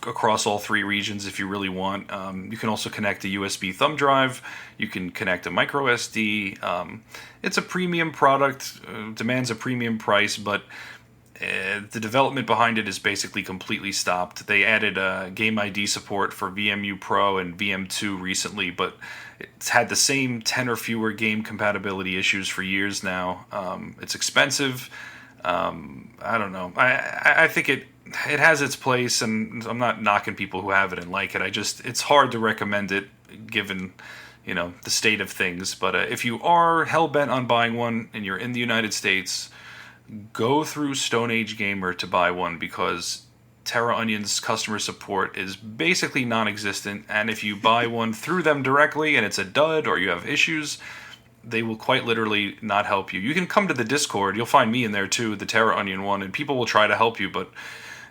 across all 3 regions if you really want. You can also connect a USB thumb drive. You can connect a micro SD. It's a premium product, demands a premium price, but the development behind it is basically completely stopped. They added Game ID support for VMU Pro and VM2 recently, but it's had the same 10 or fewer game compatibility issues for years now. It's expensive. I don't know. I think it has its place, and I'm not knocking people who have it and like it. It's hard to recommend it given, the state of things. But if you are hell-bent on buying one and you're in the United States, go through Stone Age Gamer to buy one, because Terra Onion's customer support is basically non-existent. And if you buy one through them directly and it's a dud or you have issues, they will quite literally not help you. You can come to the Discord. You'll find me in there too, the Terra Onion one, and people will try to help you, but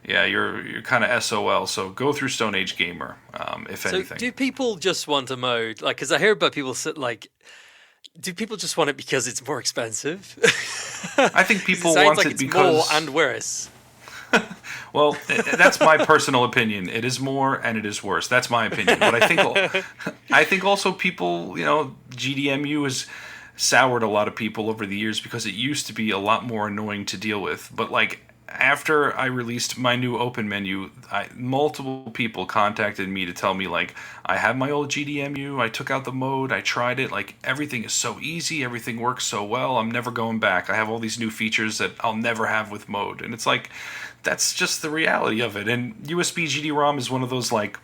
yeah, you're kind of SOL. So go through Stone Age Gamer, if anything. So do people just want a Mode? Like, because I hear about people do people just want it because it's more expensive? I think people want it because more and worse. Well, that's my personal opinion. It is more and it is worse. That's my opinion. But I think also people, GDMU has soured a lot of people over the years because it used to be a lot more annoying to deal with. But like, after I released my new OpenMenu, multiple people contacted me to tell me, like, I have my old GDMU, I took out the Mode, I tried it, like, everything is so easy, everything works so well, I'm never going back. I have all these new features that I'll never have with Mode. And it's like, that's just the reality of it. And USB-GDROM is one of those, like,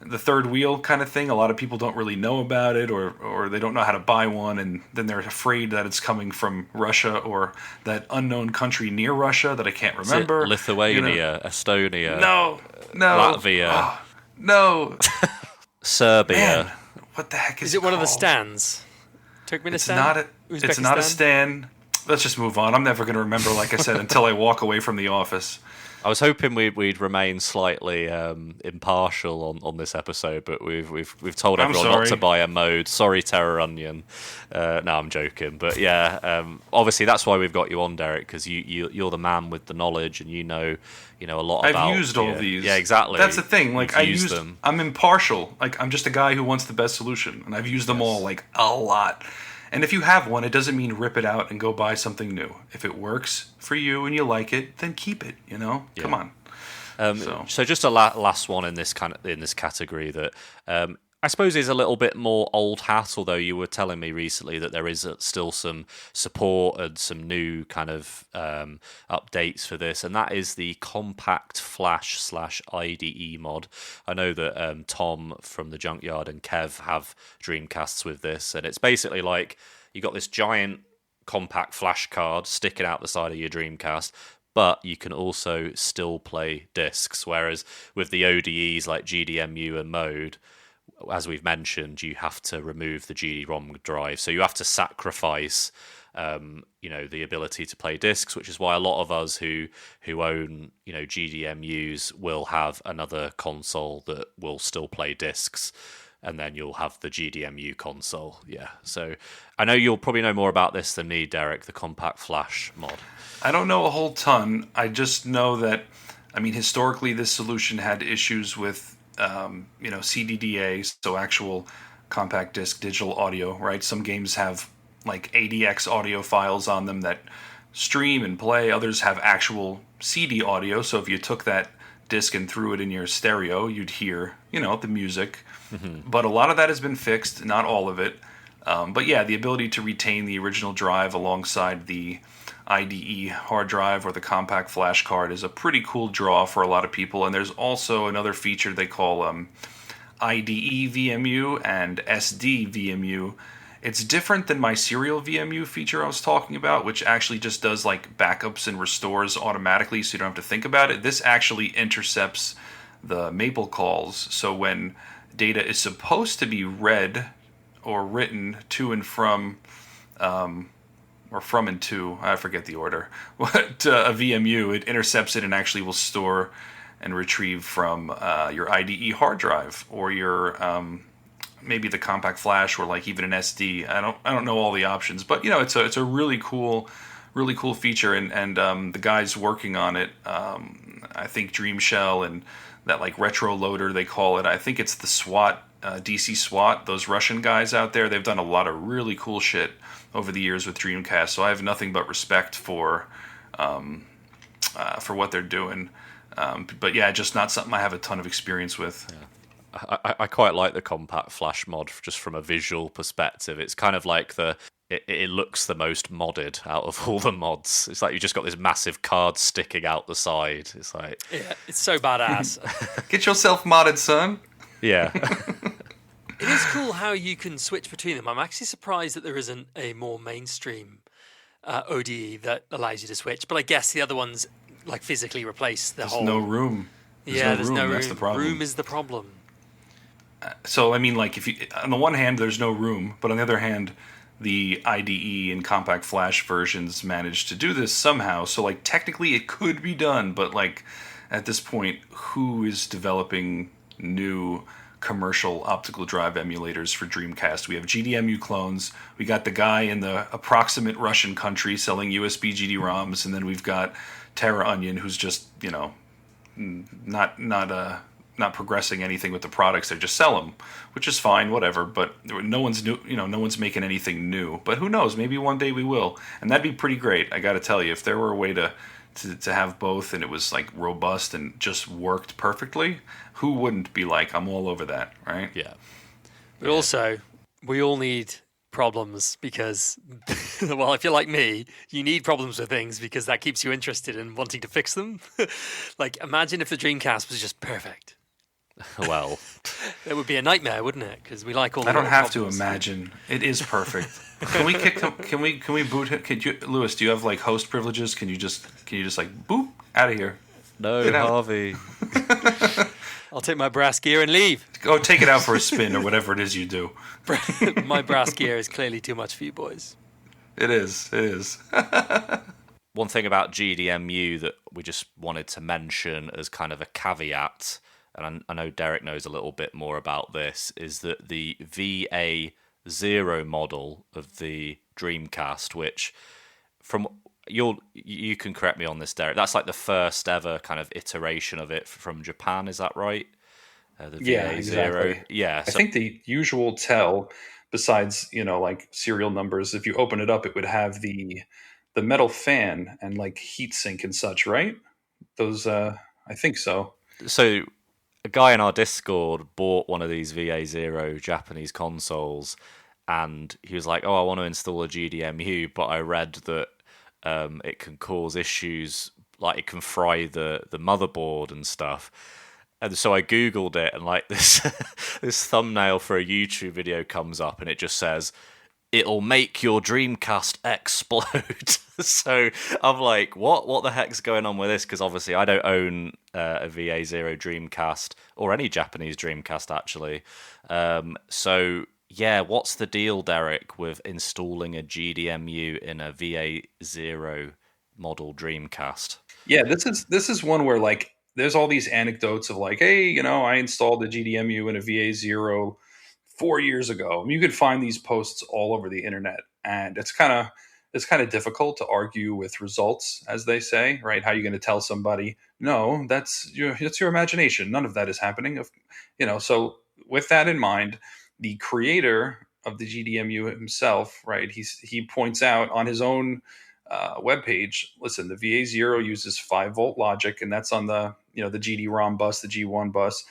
the third wheel kind of thing. A lot of people don't really know about it, or they don't know how to buy one, and then they're afraid that it's coming from Russia or that unknown country near Russia that I can't remember. Lithuania, Estonia. No. Latvia. Oh, no. Serbia. Man, what the heck is it? One of the called? stands? Turkmenistan? It's not a stand. Let's just move on. I'm never going to remember, like I said, until I walk away from the office. I was hoping we'd remain slightly impartial on this episode, but we've told everyone not to buy a mode. Sorry, Terror Onion. No, I'm joking, but yeah, obviously that's why we've got you on, Derek, because you're the man with the knowledge, and you know a lot about. I've used all these. Yeah, exactly. That's the thing. Like You've used them. I'm impartial. Like I'm just a guy who wants the best solution, and I've used them all like a lot. And if you have one, it doesn't mean rip it out and go buy something new. If it works for you and you like it, then keep it. Come on. So just a last one in this category that I suppose is a little bit more old hat. Although you were telling me recently that there is still some support and some new kind of updates for this, and that is the Compact Flash /IDE mod. I know that Tom from the Junkyard and Kev have Dreamcasts with this, and it's basically like you got this giant compact flash card sticking out the side of your Dreamcast, but you can also still play discs. Whereas with the ODEs like GDMU and Mode, as we've mentioned, you have to remove the GD-ROM drive, so you have to sacrifice, the ability to play discs, which is why a lot of us who own, GDMUs will have another console that will still play discs, and then you'll have the GDMU console. Yeah, so I know you'll probably know more about this than me, Derek, the Compact Flash mod. I don't know a whole ton. I just know that, historically this solution had issues with CDDA, so actual compact disc digital audio, right? Some games have like ADX audio files on them that stream and play. Others have actual CD audio, so if you took that disc and threw it in your stereo, you'd hear, the music. Mm-hmm. But a lot of that has been fixed, not all of it. But yeah, the ability to retain the original drive alongside the IDE hard drive or the compact flash card is a pretty cool draw for a lot of people. And there's also another feature they call IDE VMU and SD VMU. It's different than my serial VMU feature I was talking about, which actually just does like backups and restores automatically, so you don't have to think about it. This actually intercepts the maple calls, so when data is supposed to be read or written to and from, or from and to, I forget the order, but a VMU, it intercepts it and actually will store and retrieve from your IDE hard drive or your maybe the compact flash or like even an SD. I don't know all the options, but it's a really cool feature, and the guys working on it, I think Dream Shell and that like retro loader they call it. I think it's the SWAT, DC SWAT, those Russian guys out there. They've done a lot of really cool shit over the years with Dreamcast, so I have nothing but respect for what they're doing. But yeah, just not something I have a ton of experience with. Yeah. I quite like the compact flash mod just from a visual perspective. It's kind of like it looks the most modded out of all the mods. It's like you just got this massive card sticking out the side. It's like, yeah, it's so badass. Get yourself modded, son. Yeah. It is cool how you can switch between them. I'm actually surprised that there isn't a more mainstream ODE that allows you to switch. But I guess the other ones like physically replace the whole. There's no room. There's no room. That's the problem. Room is the problem. So like if you, on the one hand, there's no room, but on the other hand, the IDE and compact flash versions managed to do this somehow. So like technically it could be done, but like at this point, who is developing new commercial optical drive emulators for Dreamcast? We have GDMU clones. We got the guy in the approximate Russian country selling USB-GDROMs, and then we've got Terra Onion, who's just not progressing anything with the products. They just sell them, which is fine, whatever. But no one's new, no one's making anything new. But who knows? Maybe one day we will, and that'd be pretty great. I got to tell you, if there were a way to have both and it was like robust and just worked perfectly, who wouldn't be like, I'm all over that, right? Yeah. But also, we all need problems because, well, if you're like me, you need problems with things because that keeps you interested in wanting to fix them. Like, imagine if the Dreamcast was just perfect. Well, It would be a nightmare, wouldn't it? Because we like all. The I don't little have to problems. imagine. It is perfect. Can we kick him? Can we boot him? Lewis, do you have like host privileges? Can you just like boop out of here? No, Get out. Harvey. I'll take my brass gear and leave. Go take it out for a spin or whatever it is you do. My brass gear is clearly too much for you boys. It is. It is. One thing about GDMU that we just wanted to mention as kind of a caveat, and I know Derek knows a little bit more about this, is that the VA0 model of the Dreamcast, which you can correct me on this, Derek, that's like the first ever kind of iteration of it from Japan, is that right? The Yeah, VA0. exactly. Yeah, I think the usual tell, besides like serial numbers, if you open it up, it would have the metal fan and like heat sink and such, right? Those, I think so. So a guy in our Discord bought one of these VA0 Japanese consoles, and he was like, "Oh, I want to install a GDMU," but I read that it can cause issues, like it can fry the motherboard and stuff. And so I googled it, and like this this thumbnail for a YouTube video comes up, and it just says, "It'll make your Dreamcast explode." So I'm like, what the heck's going on with this? Because obviously I don't own a VA0 Dreamcast or any Japanese Dreamcast actually. So yeah, what's the deal, Derek, with installing a GDMU in a VA0 model Dreamcast? Yeah, this is one where like there's all these anecdotes of like, hey, I installed a GDMU in a VA0 4 years ago. You could find these posts all over the internet, and it's kind of difficult to argue with results, as they say, right? How are you going to tell somebody, no, that's your imagination. None of that is happening. So with that in mind, the creator of the GDMU himself, right? He points out on his own webpage, listen, the VA0 uses 5-volt logic, and that's on the the GDROM bus, the G1 bus.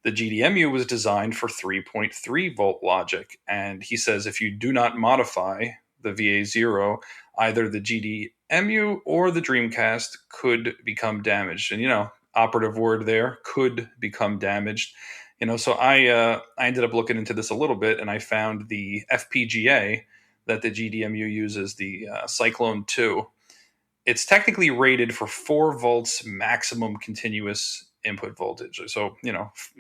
The GDMU was designed for 3.3 volt logic, and he says if you do not modify the VA0, either the GDMU or the Dreamcast could become damaged. And operative word there, could become damaged. So I ended up looking into this a little bit, and I found the FPGA that the GDMU uses, the Cyclone 2. It's technically rated for 4 volts maximum continuous input voltage. So,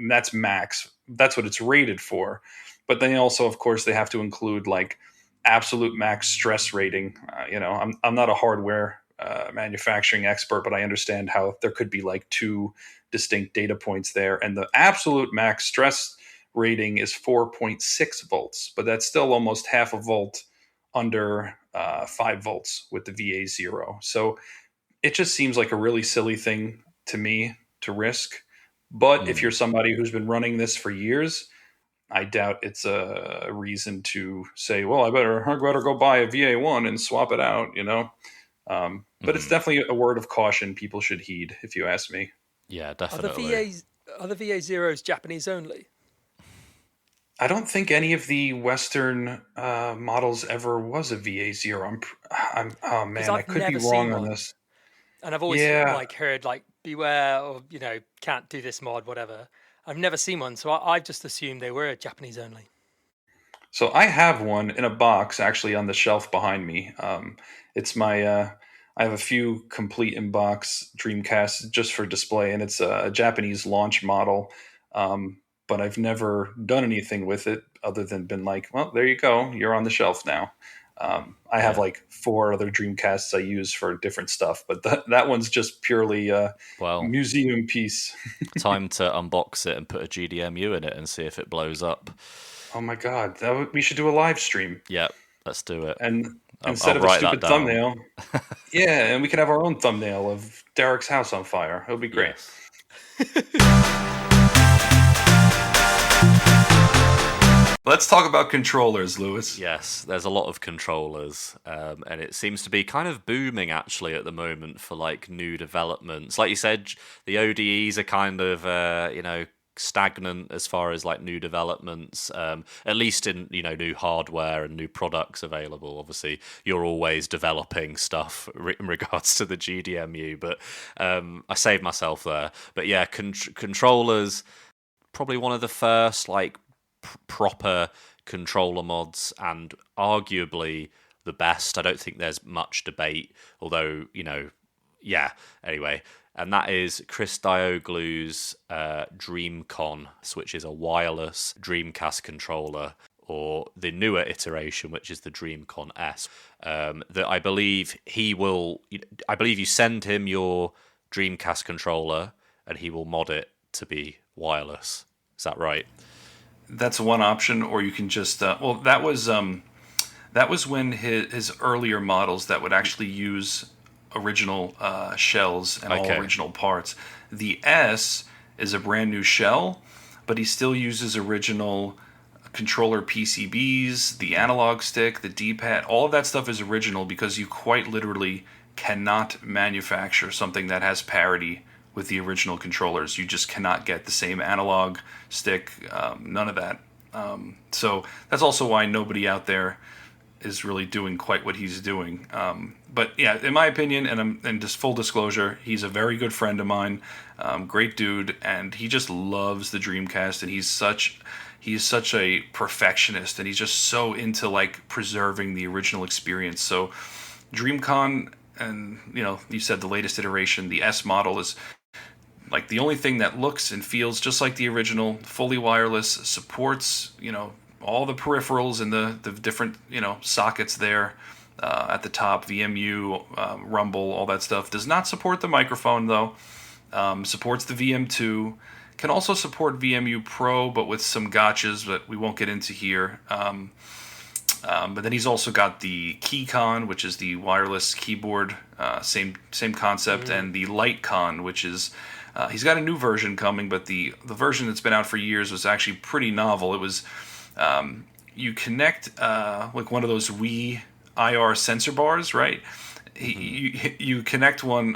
that's max. That's what it's rated for. But then also, of course, they have to include like absolute max stress rating. I'm not a hardware manufacturing expert, but I understand how there could be like 2 distinct data points there. And the absolute max stress rating is 4.6 volts, but that's still almost half a volt under 5 volts with the VA0. So it just seems like a really silly thing to me to risk. But if you're somebody who's been running this for years, I doubt it's a reason to say, well, I better go buy a VA1 and swap it out, But it's definitely a word of caution people should heed, if you ask me. Yeah, Are definitely. the VA0s Japanese only? I don't think any of the Western models ever was a VA0. Oh man, I could be wrong on this. And I've always heard beware, or can't do this mod, whatever. I've never seen one, so I've just assumed they were Japanese only. So I have one in a box actually on the shelf behind me. It's my I have a few complete in box Dreamcasts just for display, and it's a Japanese launch model. But I've never done anything with it other than been like, well, there you go, you're on the shelf now. I have like 4 other Dreamcasts I use for different stuff, but that one's just purely museum piece. Time to unbox it and put a GDMU in it and see if it blows up. Oh my god, we should do a live stream. Yeah, let's do it. And instead of a stupid thumbnail, yeah, and we could have our own thumbnail of Derek's house on fire. It'll be great. Yes. Let's talk about controllers, Lewis. Yes, there's a lot of controllers, and it seems to be kind of booming actually at the moment for like new developments. Like you said, the ODEs are kind of stagnant as far as like new developments, at least in new hardware and new products available. Obviously, you're always developing stuff in regards to the GDMU, but I saved myself there. But yeah, controllers. probably one of the first like proper controller mods, and arguably the best. I don't think there's much debate, although, yeah, anyway. And that is Chris Dioglu's DreamCon, which is a wireless Dreamcast controller, or the newer iteration, which is the DreamCon S. That I believe you send him your Dreamcast controller, and he will mod it to be wireless. Is that right? That's one option, or you can just that was when his earlier models that would actually use original shells and all original parts. The S is a brand new shell, but he still uses original controller PCBs, the analog stick, the D-pad. All of that stuff is original because you quite literally cannot manufacture something that has parity with the original controllers. You just cannot get the same analog stick, none of that. So that's also why nobody out there is really doing quite what he's doing. But yeah, in my opinion, and just full disclosure, he's a very good friend of mine, great dude, and he just loves the Dreamcast, and he's such a perfectionist, and he's just so into like preserving the original experience. So DreamCon, and you said the latest iteration, the S model, is like the only thing that looks and feels just like the original, fully wireless, supports, all the peripherals and the different, sockets there at the top, VMU, Rumble, all that stuff. Does not support the microphone, though. Supports the VM2. Can also support VMU Pro, but with some gotchas that we won't get into here. But then he's also got the KeyCon, which is the wireless keyboard, same concept, and the LightCon, which is... he's got a new version coming, but the version that's been out for years was actually pretty novel. It was you connect like one of those Wii IR sensor bars, right? You connect one,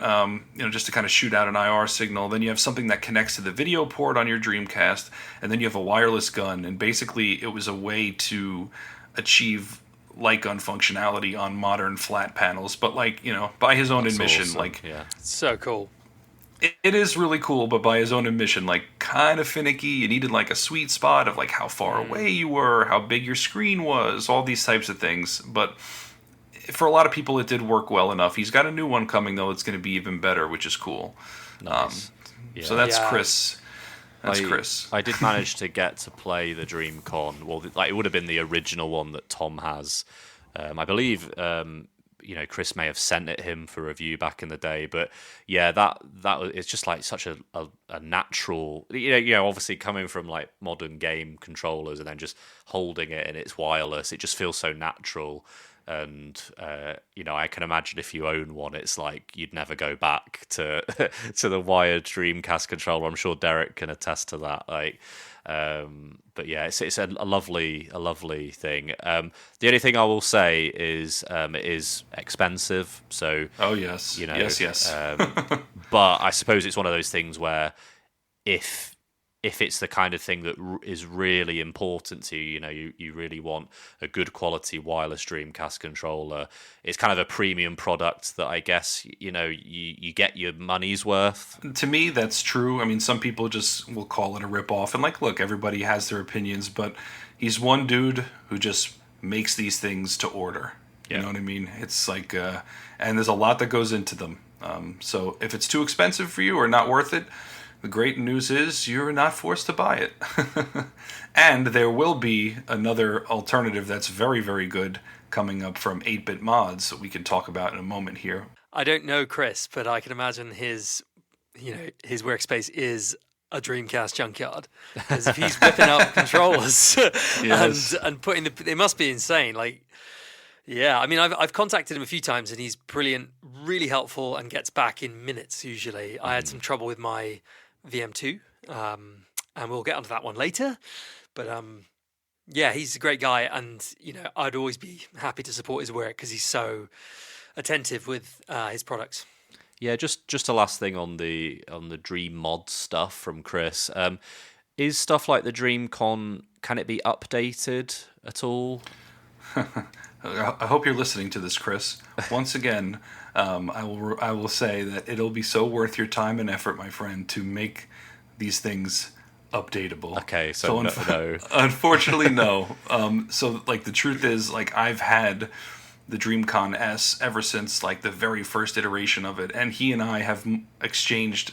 just to kind of shoot out an IR signal. Then you have something that connects to the video port on your Dreamcast, and then you have a wireless gun. And basically, it was a way to achieve light gun functionality on modern flat panels, but by his own admission, awesome. Yeah, so cool. It is really cool, but by his own admission, kind of finicky. You needed a sweet spot of how far away you were, how big your screen was, all these types of things. But for a lot of people, it did work well enough. He's got a new one coming though that's going to be even better, which is cool. Nice. So that's Chris. That's Chris. I did manage to get to play the DreamCon. Well, it would have been the original one that Tom has. I believe. Chris may have sent it him for review back in the day, but yeah, that it's just such a natural, obviously coming from modern game controllers and then just holding it and it's wireless, it just feels so natural. And I can imagine if you own one, it's you'd never go back to to the wired Dreamcast controller. I'm sure Derek can attest to that. But yeah, it's a lovely thing. The only thing I will say is it is expensive. So yes, yes. But I suppose it's one of those things where if it's the kind of thing that is really important to you, you really want a good quality wireless Dreamcast controller. It's kind of a premium product that I guess, you get your money's worth. To me, that's true. I mean, some people just will call it a ripoff. And look, everybody has their opinions, but he's one dude who just makes these things to order. You know what I mean? It's and there's a lot that goes into them. So if it's too expensive for you or not worth it, the great news is you're not forced to buy it. And there will be another alternative that's very, very good coming up from 8-Bit Mods that we can talk about in a moment here. I don't know Chris, but I can imagine his workspace is a Dreamcast junkyard. Because if he's whipping up controllers and putting it must be insane. Yeah, I mean, I've contacted him a few times and he's brilliant, really helpful, and gets back in minutes usually. I had some trouble with my VM2, and we'll get onto that one later. But yeah, he's a great guy, and I'd always be happy to support his work because he's so attentive with his products. Yeah, just a last thing on the Dream Mod stuff from Chris. Is stuff like the DreamCon, can it be updated at all? I hope you're listening to this, Chris. Once again, I will say that it'll be so worth your time and effort, my friend, to make these things updatable. Okay, so no. Unfortunately, no. So like the truth is, like I've had the Dreamcon S ever since like the very first iteration of it, and he and I have exchanged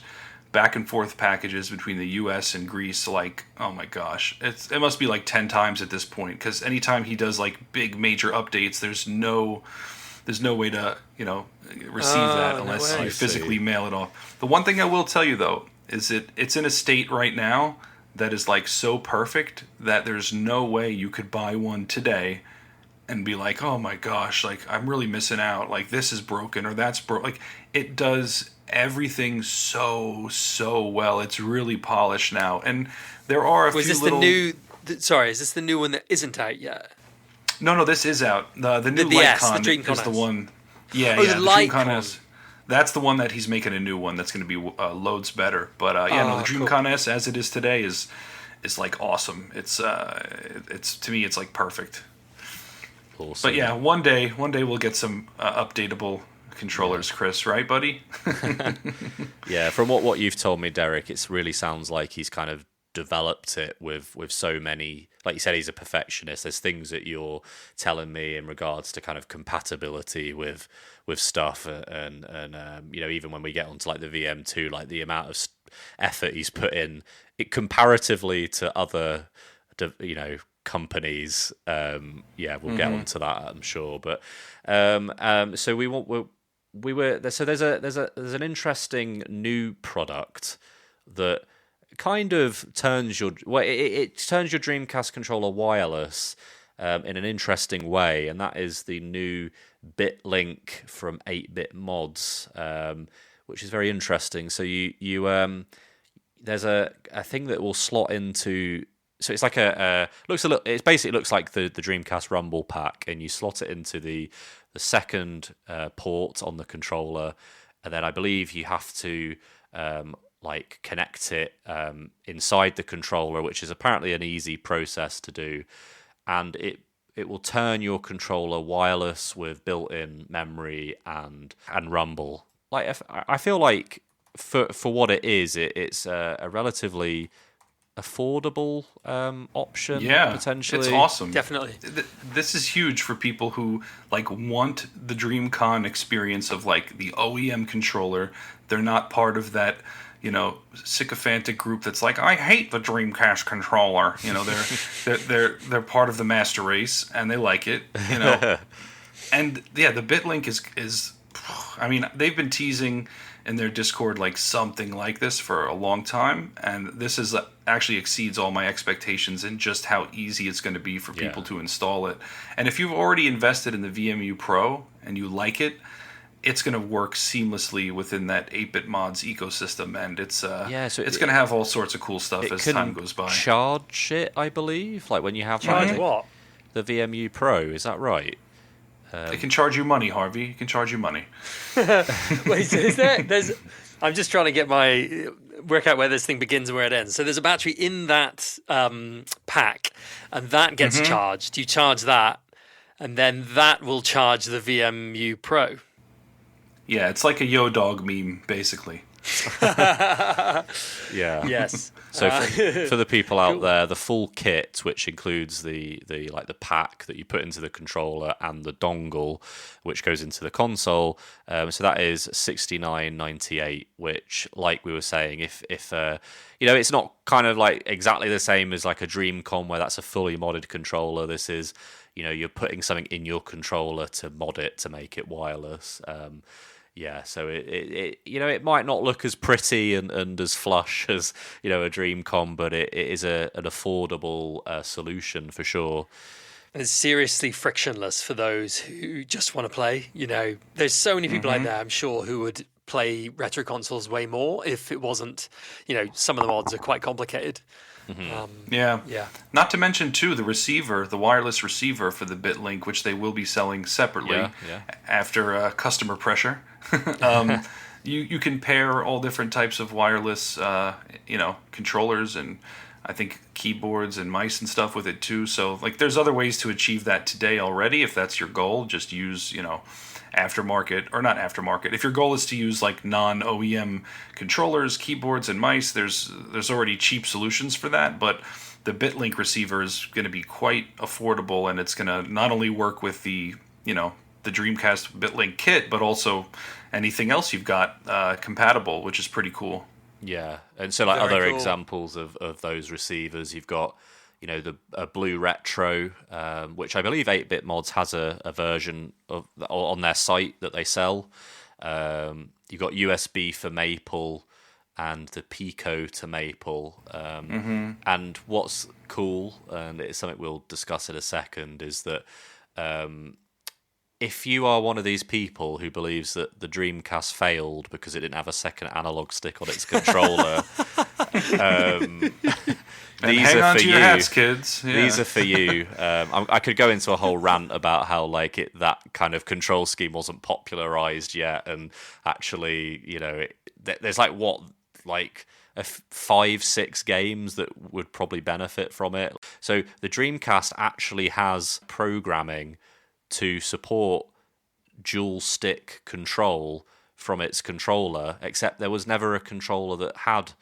back and forth packages between the U.S. and Greece. Like, oh my gosh, it must be like 10 times at this point. Because anytime he does like big major updates, there's no way to receive that unless you physically mail it off. The one thing I will tell you though is it's in a state right now that is like so perfect that there's no way you could buy one today and be like, oh my gosh, like I'm really missing out. Like this is broken or that's broke. Like it does everything so well. It's really polished now, and there are a few little. Is this the new one that isn't out yet? No, this is out. The new Lightcon is the one. Yeah, the Lightcon S. That's the one that he's making a new one that's going to be loads better. But the Dreamcon cool. S as it is today is like awesome. It's to me it's like perfect. Awesome. But yeah, one day we'll get some updatable controllers, Chris, right, buddy? Yeah, from what you've told me, Derek, it really sounds like he's kind of developed it with so many. Like you said, he's a perfectionist. There's things that you're telling me in regards to kind of compatibility with stuff, and even when we get onto like the VM2, like the amount of effort he's put in, it comparatively to other, companies. We'll get onto that, I'm sure. But so there's an interesting new product that kind of turns your turns your Dreamcast controller wireless in an interesting way, and that is the new BitLink from 8-Bit Mods, which is very interesting. So you there's a thing that will slot into. So it's like it basically looks like the Dreamcast Rumble pack, and you slot it into the second port on the controller, and then I believe you have to connect it inside the controller, which is apparently an easy process to do, and it will turn your controller wireless with built-in memory and Rumble. Like I feel like for what it is, it's a relatively affordable option. Yeah, potentially. It's awesome. Definitely. This is huge for people who want the DreamCon experience of like the OEM controller. They're not part of that sycophantic group that's like, I hate the Dreamcast controller. They're part of the master race and they like it. And yeah, the BitLink is I mean, they've been teasing in their Discord like something like this for a long time, and this is actually exceeds all my expectations in just how easy it's going to be for people to install it. And if you've already invested in the VMU Pro and you like it, it's going to work seamlessly within that 8-Bit Mods ecosystem, and it's going to have all sorts of cool stuff as time goes by. Charge it, I believe, like when you have what? The VMU Pro, is that right? It can charge you money, Harvey. It can charge you money. Wait, so is there? I'm just trying to work out where this thing begins and where it ends. So there's a battery in that pack, and that gets charged. You charge that, and then that will charge the VMU Pro. Yeah, it's like a Yo Dog meme, basically. Yeah. Yes. So for the people out there, the full kit, which includes the pack that you put into the controller and the dongle, which goes into the console, so that is $69.98. Which, like we were saying, if it's not kind of like exactly the same as like a Dreamcom where that's a fully modded controller. This is, you're putting something in your controller to mod it to make it wireless. So it might not look as pretty and as flush as a Dreamcom, but it is an affordable solution for sure. And it's seriously frictionless for those who just want to play. There's so many people out there, I'm sure, who would play retro consoles way more if it wasn't. Some of the mods are quite complicated. Yeah. Not to mention too the wireless receiver for the BitLink, which they will be selling separately after customer pressure. You can pair all different types of wireless, controllers and I think keyboards and mice and stuff with it too. So like, there's other ways to achieve that today already. If that's your goal, just use aftermarket, or not aftermarket, if your goal is to use like non-OEM controllers, keyboards, and mice, there's already cheap solutions for that, but the BitLink receiver is going to be quite affordable, and it's going to not only work with the Dreamcast BitLink kit, but also anything else you've got compatible, which is pretty cool. Yeah, and so like Very other cool. examples of those receivers, you've got the Blue Retro, which I believe 8-Bit Mods has a version of on their site that they sell. You've got USB for Maple and the Pico to Maple. And what's cool, and it's something we'll discuss in a second, is that if you are one of these people who believes that the Dreamcast failed because it didn't have a second analog stick on its controller, these hang are on for to you. your hats, kids. Yeah. These are for you. I could go into a whole rant about how that kind of control scheme wasn't popularized yet, and actually, there's 5-6 games that would probably benefit from it. So the Dreamcast actually has programming to support dual stick control from its controller, except there was never a controller that had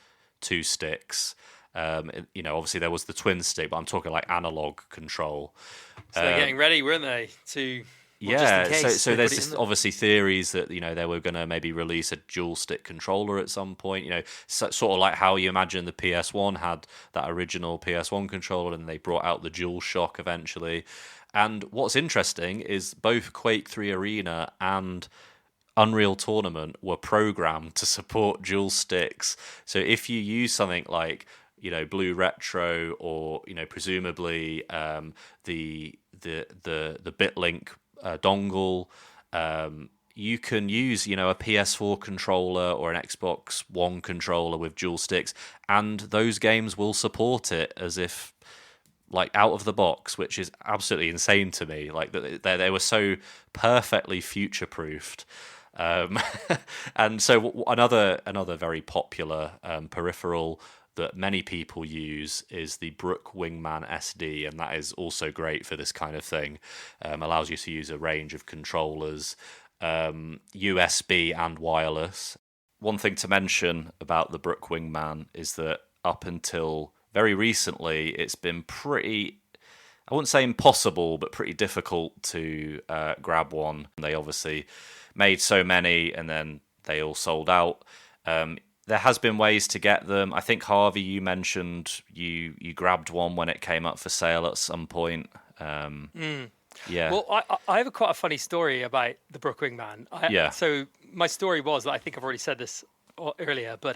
2 sticks. Obviously there was the twin stick, but I'm talking like analog control. So they're getting ready, weren't they? To Yeah, just in case so they there's put it this in obviously theories that they were going to maybe release a dual stick controller at some point. Sort of like how you imagine the PS1 had that original PS1 controller, and they brought out the DualShock eventually. And what's interesting is both Quake 3 Arena and Unreal Tournament were programmed to support dual sticks. So if you use something like Blue Retro, or presumably the BitLink dongle, you can use a PS4 controller or an Xbox One controller with dual sticks, and those games will support it as if out of the box, which is absolutely insane to me. They were so perfectly future proofed. And so another very popular peripheral that many people use is the Brook Wingman SD, and that is also great for this kind of thing. Allows you to use a range of controllers, USB and wireless. One thing to mention about the Brook Wingman is that up until very recently, it's been pretty, I wouldn't say impossible, but pretty difficult to grab one. They obviously made so many, and then they all sold out. There has been ways to get them. I think, Harvey, you mentioned you grabbed one when it came up for sale at some point. Yeah. Well, I have quite a funny story about the Brook Wingman. Yeah. So my story was that I think I've already said this earlier, but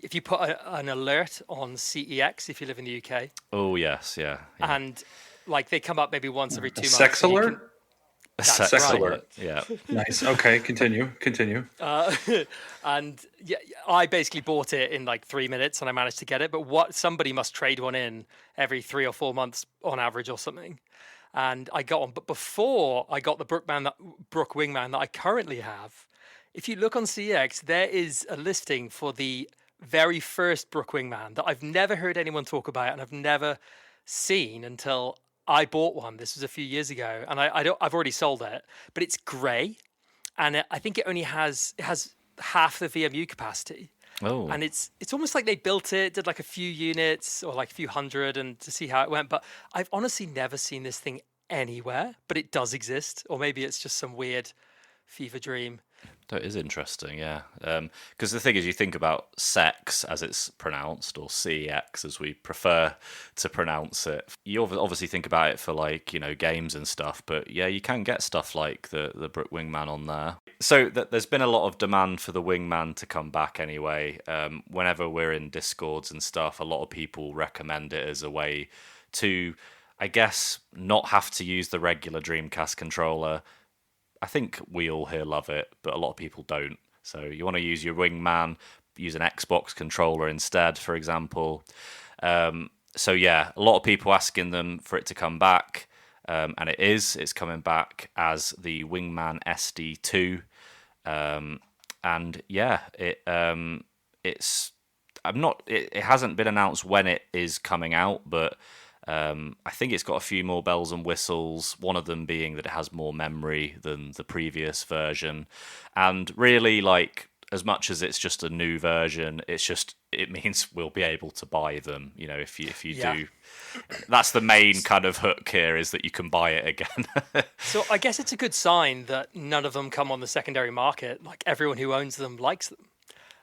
if you put an alert on CEX, if you live in the UK. Oh, yes, yeah. And they come up maybe once every 2 months. Sex alert? That's Sex right. alert. Yeah. Nice. Okay, continue. And yeah, I basically bought it in 3 minutes, and I managed to get it. But somebody must trade one in every 3 or 4 months on average or something. And I got one. But before I got the Brook Wingman that I currently have, if you look on CEX, there is a listing for the very first Brook Wingman that I've never heard anyone talk about, and I've never seen until I bought one. This was a few years ago, and I've already sold it, but it's grey, and I think it has half the VMU capacity. Oh. And it's almost like they built it, did a few units or a few hundred, and to see how it went. But I've honestly never seen this thing anywhere, but it does exist, or maybe it's just some weird fever dream. That is interesting, yeah. Because the thing is, you think about sex as it's pronounced, or CEX as we prefer to pronounce it. You obviously think about it for games and stuff, but yeah, you can get stuff like the Brook Wingman on there. So there's been a lot of demand for the Wingman to come back anyway. Whenever we're in Discords and stuff, a lot of people recommend it as a way to, I guess, not have to use the regular Dreamcast controller. I think we all here love it, but a lot of people don't. So you want to use your Wingman, use an Xbox controller instead, for example. So yeah, a lot of people asking them for it to come back, and it's coming back as the Wingman SD2. And yeah, it hasn't been announced when it is coming out, but I think it's got a few more bells and whistles, one of them being that it has more memory than the previous version. And really, like, as much as it's just a new version, it means we'll be able to buy them, you know, if you do. That's the main kind of hook here, is that you can buy it again. So I guess it's a good sign that none of them come on the secondary market. Like, everyone who owns them likes them.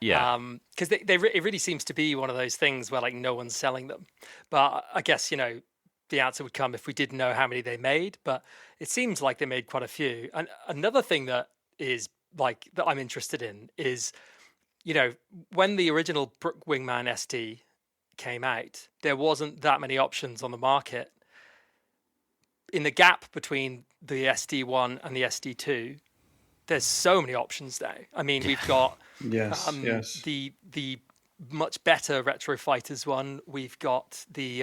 Yeah. Because it really seems to be one of those things where, like, no one's selling them. But I guess, you know, the answer would come if we did know how many they made. But it seems like they made quite a few. And another thing that I'm interested in is, you know, when the original Brook Wingman SD came out, there wasn't that many options on the market. In the gap between the SD1 and the SD2, there's so many options now. I mean, we've got the much better Retro Fighters one. We've got the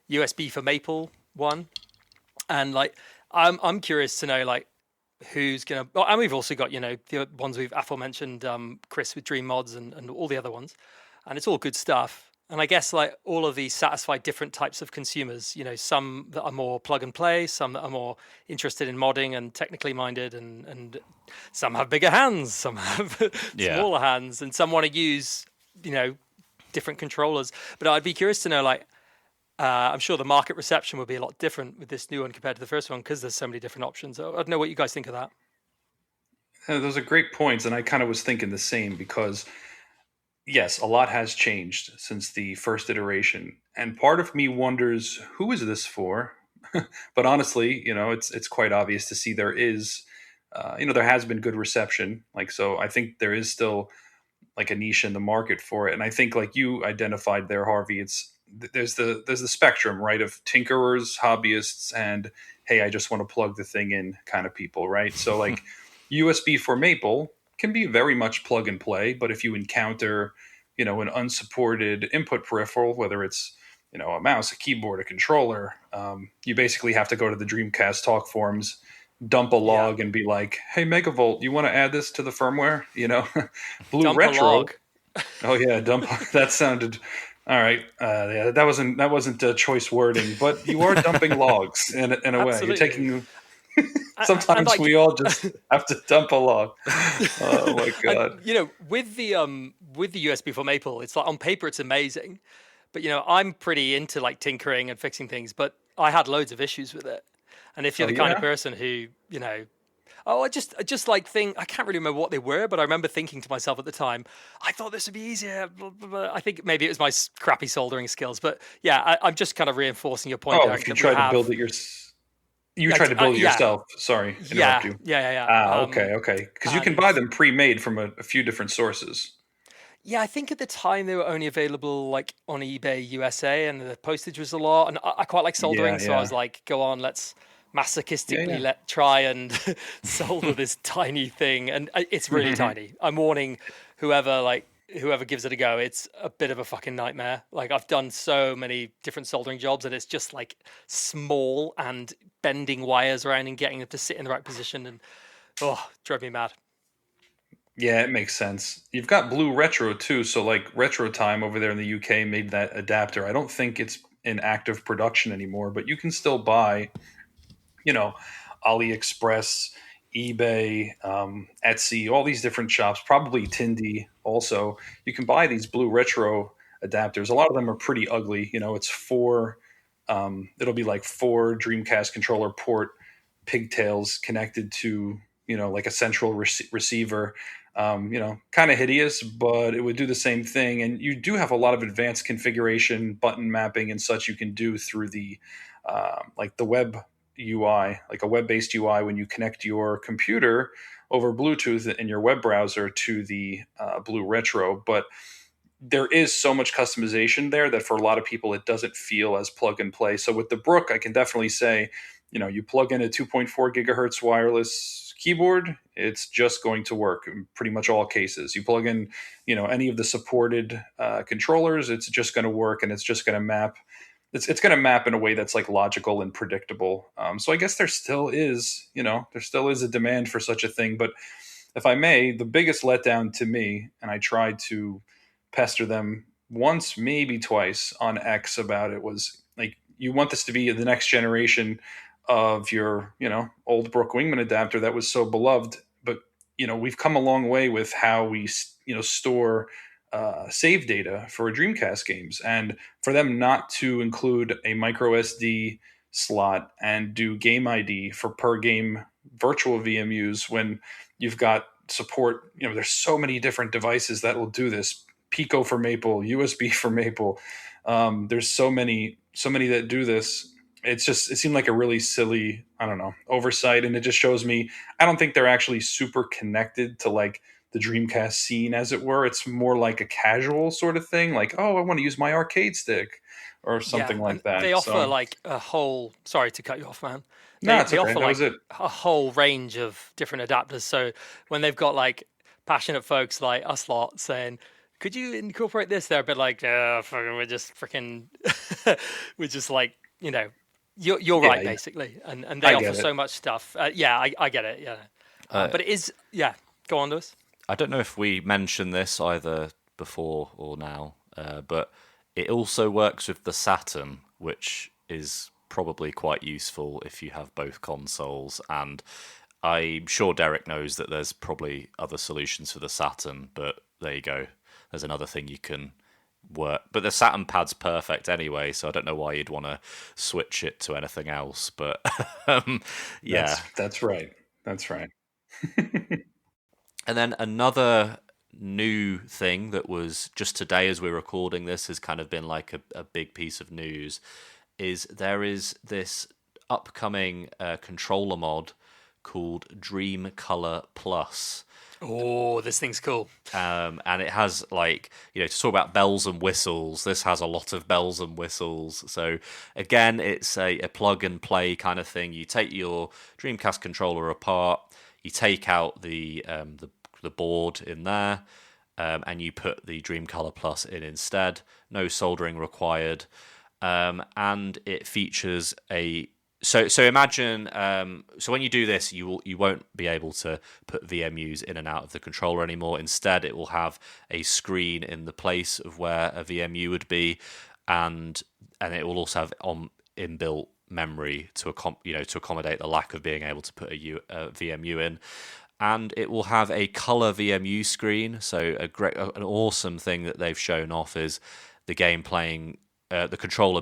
USB for Maple one, and like I'm curious to know, like, who's gonna. Oh, and we've also got, you know, the ones we've aforementioned, Chris with Dream Mods and all the other ones, and it's all good stuff. And I guess, like, all of these satisfy different types of consumers. You know, some that are more plug and play, some that are more interested in modding and technically minded, and some have bigger hands, some have smaller hands, and some want to use, you know, different controllers. But I'd be curious to know, like, I'm sure the market reception would be a lot different with this new one compared to the first one, because there's so many different options. I don't know what you guys think of that. Those are great points, and I kind of was thinking the same, because yes, a lot has changed since the first iteration, and part of me wonders, who is this for? But honestly, you know, it's quite obvious to see there is, you know, there has been good reception. Like, so I think there is still like a niche in the market for it, and I think, like you identified there, Harvey, there's the spectrum, right, of tinkerers, hobbyists, and hey, I just want to plug the thing in kind of people, right? So like USB for Maple can be very much plug and play, but if you encounter, you know, an unsupported input peripheral, whether it's, you know, a mouse, a keyboard, a controller, you basically have to go to the Dreamcast talk forums, dump a log, and be like, "Hey, Megavolt, you want to add this to the firmware?" You know, Blue Dump Retro. a log. Oh yeah, dump. That sounded all right. Yeah, that wasn't choice wording, but you are dumping logs in a way. You're taking. Sometimes like, we all just have to dump a log. Oh my god! And, you know, with the USB for Maple, it's like, on paper it's amazing, but, you know, I'm pretty into, like, tinkering and fixing things, but I had loads of issues with it. And if you're the kind of person who, you know, I just like think, I can't really remember what they were, but I remember thinking to myself at the time, I thought this would be easier. Blah, blah, blah. I think maybe it was my crappy soldering skills, but yeah, I'm just kind of reinforcing your point. Oh, if you try to build it yourself. You tried to build it yourself. Sorry, interrupt you. Yeah. Okay. Because you can buy them pre-made from a few different sources. Yeah, I think at the time they were only available, like, on eBay USA, and the postage was a lot. And I quite like soldering, so I was like, go on, let's masochistically try and solder this tiny thing. And it's really tiny. I'm warning whoever gives it a go, it's a bit of a fucking nightmare. Like, I've done so many different soldering jobs, and it's just, like, small and bending wires around and getting them to sit in the right position, and drove me mad. Yeah, it makes sense. You've got Blue Retro too, so like Retro Time over there in the UK made that adapter. I don't think it's in active production anymore, but you can still buy, you know, AliExpress, eBay, Etsy, all these different shops, probably Tindy also. You can buy these Blue Retro adapters. A lot of them are pretty ugly. You know, it's it'll be like 4 Dreamcast controller port pigtails connected to, you know, like a central receiver. You know, kind of hideous, but it would do the same thing. And you do have a lot of advanced configuration, button mapping and such you can do through the like the web UI, like a web-based UI, when you connect your computer over Bluetooth in your web browser to the Blue Retro. But there is so much customization there that for a lot of people it doesn't feel as plug and play. So with the Brook, I can definitely say, you know, you plug in a 2.4 gigahertz wireless keyboard, it's just going to work in pretty much all cases. You plug in, you know, any of the supported controllers, it's just going to work, and it's just going to map. It's going to map in a way that's like logical and predictable. So I guess there still is a demand for such a thing. But if I may, the biggest letdown to me, and I tried to pester them once, maybe twice on X about it, was like, you want this to be the next generation of your, old Brook Wingman adapter that was so beloved. But, we've come a long way with how we, store save data for Dreamcast games. And for them not to include a micro SD slot and do game ID for per game virtual VMUs when you've got support, there's so many different devices that will do this. Pico for Maple, USB for Maple. There's so many that do this. It seemed like a really silly, oversight. And it just shows me, I don't think they're actually super connected to like the Dreamcast scene, as it were. It's more like a casual sort of thing. Like, oh, I want to use my arcade stick or something like that. They offer like a whole, sorry to cut you off, man. They offer like a whole range of different adapters. So when they've got like passionate folks like us lot saying, could you incorporate this? They're a bit like, we're just freaking, we're just like, you're right, basically. And they offer so much stuff. I get it. Yeah. But it is, go on, Lewis. I don't know if we mentioned this either before or now, but it also works with the Saturn, which is probably quite useful if you have both consoles. And I'm sure Derek knows that there's probably other solutions for the Saturn, but there you go. There's another thing you can work. But the Saturn pad's perfect anyway, so I don't know why you'd want to switch it to anything else. But yeah. That's right. That's right. And then another new thing that was just today as we're recording this has kind of been like a big piece of news is there is this upcoming controller mod called Dream Color Plus. Oh, this thing's cool. And it has like, to talk about bells and whistles, this has a lot of bells and whistles. So again, it's a plug and play kind of thing. You take your Dreamcast controller apart, you take out the board in there, and you put the Dream Color Plus in instead. No soldering required. And it features So imagine, so when you do this, you won't be able to put VMUs in and out of the controller anymore. Instead, it will have a screen in the place of where a VMU would be, and it will also have inbuilt memory to accommodate the lack of being able to put a VMU in. And it will have a color VMU screen. So an awesome thing that they've shown off is the game playing. The controller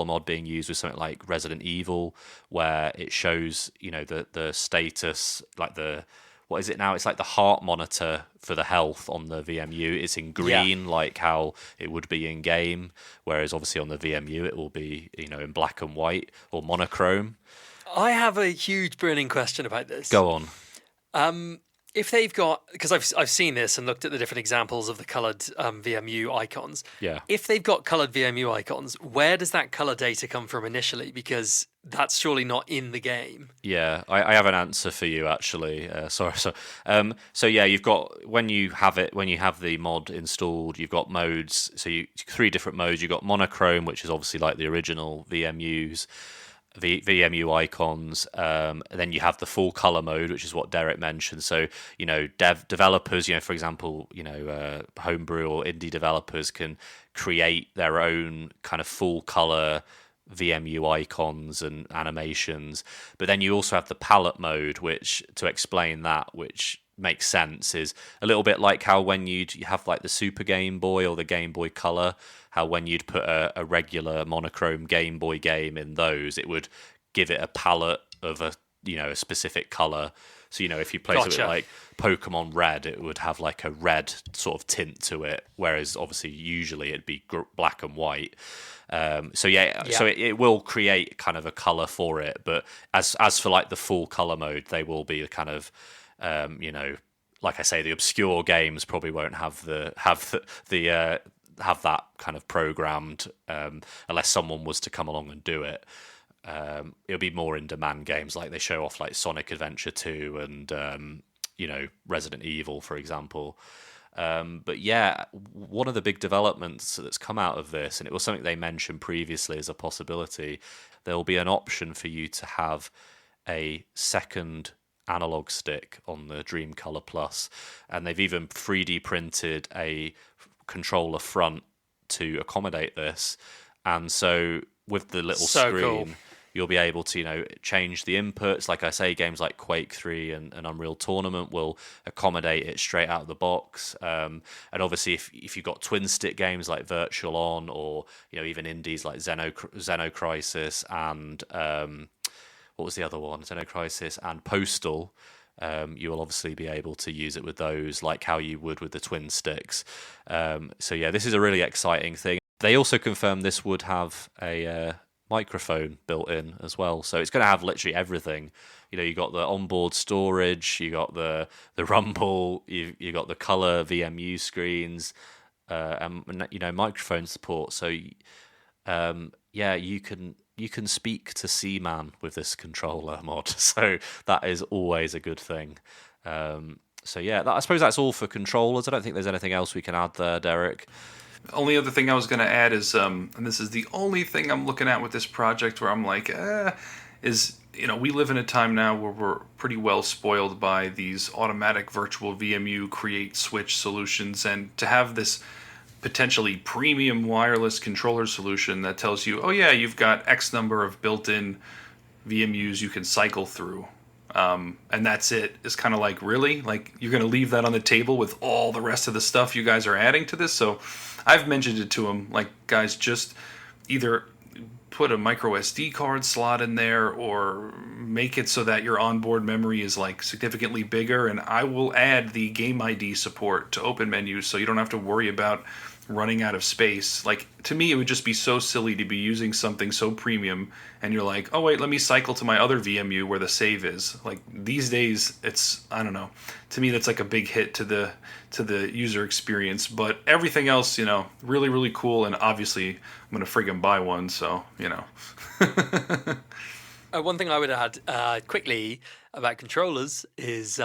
mod being used with something like Resident Evil, where it shows, the status, like what is it now? It's like the heart monitor for the health on the VMU. It's in green, like how it would be in game, whereas obviously on the VMU it will be, in black and white or monochrome. I have a huge burning question about this. Go on. If they've got, because I've seen this and looked at the different examples of the coloured VMU icons. Yeah. If they've got coloured VMU icons, where does that colour data come from initially? Because that's surely not in the game. Yeah, I have an answer for you actually. So you've got when you have the mod installed, you've got modes. So three different modes. You've got monochrome, which is obviously like the original VMUs. VMU icons, and then you have the full color mode, which is what Derek mentioned. So developers, for example, homebrew or indie developers can create their own kind of full color VMU icons and animations. But then you also have the palette mode, which, to explain that, which makes sense, is a little bit like how when you have like the Super Game Boy or the Game Boy Color, how when you'd put a regular monochrome Game Boy game in those, it would give it a palette of a specific color. So if you play something like Pokemon Red, it would have like a red sort of tint to it, whereas obviously usually it'd be black and white. So it will create kind of a color for it. But as for like the full color mode, they will be a kind of like I say, the obscure games probably won't have that kind of programmed unless someone was to come along and do it. It'll be more in demand games like they show off, like Sonic Adventure 2 and Resident Evil, for example. But yeah, one of the big developments that's come out of this, and it was something they mentioned previously as a possibility, there will be an option for you to have a second analog stick on the Dream Color Plus, and they've even 3D printed a controller front to accommodate this. And so with the little So screen, cool. you'll be able to, change the inputs. Like I say, games like Quake 3 and Unreal Tournament will accommodate it straight out of the box. And obviously, if you've got twin stick games like Virtual On, or even indies like Xenocrisis and what was the other one? Xenocrisis and Postal. You will obviously be able to use it with those, like how you would with the twin sticks. So yeah, this is a really exciting thing. They also confirmed this would have a microphone built in as well, so it's going to have literally everything. You got the onboard storage, you got the rumble, you got the color VMU screens, and microphone support. So yeah, you can speak to Seaman with this controller mod, so that is always a good thing. So yeah, I suppose that's all for controllers. I don't think there's anything else we can add there, Derek. The only other thing I was going to add is, and this is the only thing I'm looking at with this project where I'm like, is, we live in a time now where we're pretty well spoiled by these automatic virtual VMU create switch solutions, and to have this potentially premium wireless controller solution that tells you, oh yeah, you've got X number of built-in VMUs you can cycle through. And that's it. It's kind of like, really? Like, you're going to leave that on the table with all the rest of the stuff you guys are adding to this? So I've mentioned it to them, like, guys, just either put a micro SD card slot in there or make it so that your onboard memory is like significantly bigger, and I will add the Game ID support to open menus so you don't have to worry about running out of space. Like, to me, it would just be so silly to be using something so premium and you're like, oh wait, let me cycle to my other VMU where the save is. Like, these days, it's, I don't know, to me that's like a big hit to the user experience. But everything else, really, really cool, and obviously I'm gonna friggin' buy one, so One thing I would add quickly about controllers is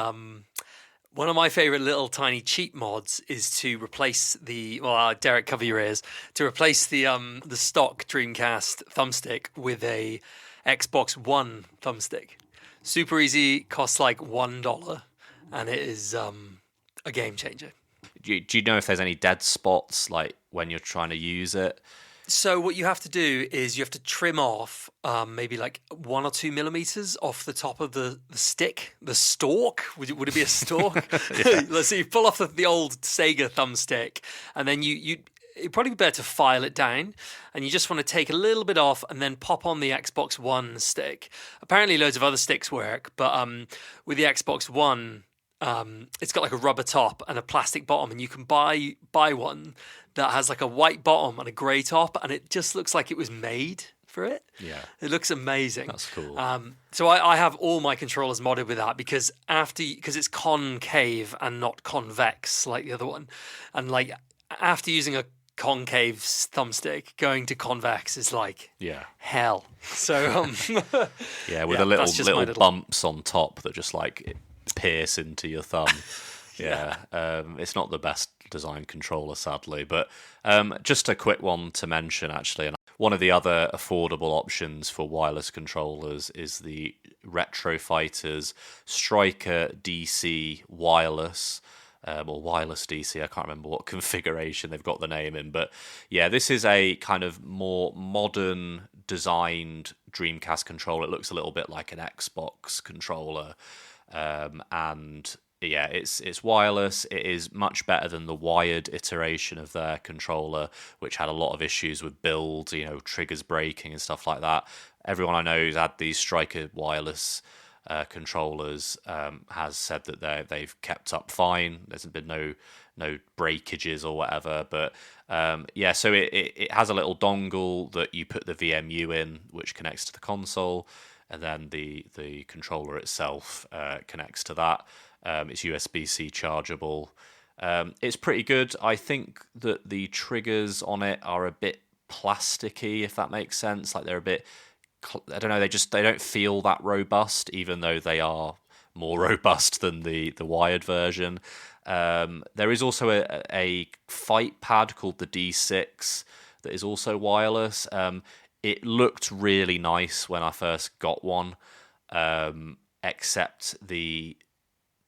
one of my favorite little tiny cheat mods is to replace Derek, cover your ears, to replace the stock Dreamcast thumbstick with a Xbox One thumbstick. Super easy, costs like $1, and it is a game changer. Do you know if there's any dead spots, like when you're trying to use it? So what you have to do is you have to trim off maybe like 1 or 2 millimeters off the top of the stick, the stalk. Would it be a stalk? Let's see. You pull off the old Sega thumbstick, and then it'd probably be better to file it down, and you just want to take a little bit off and then pop on the Xbox One stick. Apparently, loads of other sticks work, but with the Xbox One, it's got like a rubber top and a plastic bottom, and you can buy one that has like a white bottom and a grey top, and it just looks like it was made for it. Yeah. It looks amazing. That's cool. So I have all my controllers modded with that because it's concave and not convex like the other one. And like after using a concave thumbstick, going to convex is like hell. So yeah, with the little bumps on top that just like pierce into your thumb. It's not the best design controller, sadly, but just a quick one to mention, actually. And one of the other affordable options for wireless controllers is the Retro Fighters Striker DC Wireless, or Wireless DC. I can't remember what configuration they've got the name in, but yeah, this is a kind of more modern designed Dreamcast controller. It looks a little bit like an Xbox controller, and yeah, it's wireless. It is much better than the wired iteration of their controller, which had a lot of issues with build, triggers breaking and stuff like that. Everyone I know who's had these Striker wireless controllers has said that they've kept up fine. There's been no breakages or whatever. But so it has a little dongle that you put the VMU in, which connects to the console, and then the controller itself connects to that. It's USB-C chargeable. It's pretty good. I think that the triggers on it are a bit plasticky, if that makes sense. Like they're a bit, I don't know, they don't feel that robust, even though they are more robust than the wired version. There is also a fight pad called the D6 that is also wireless. It looked really nice when I first got one, except the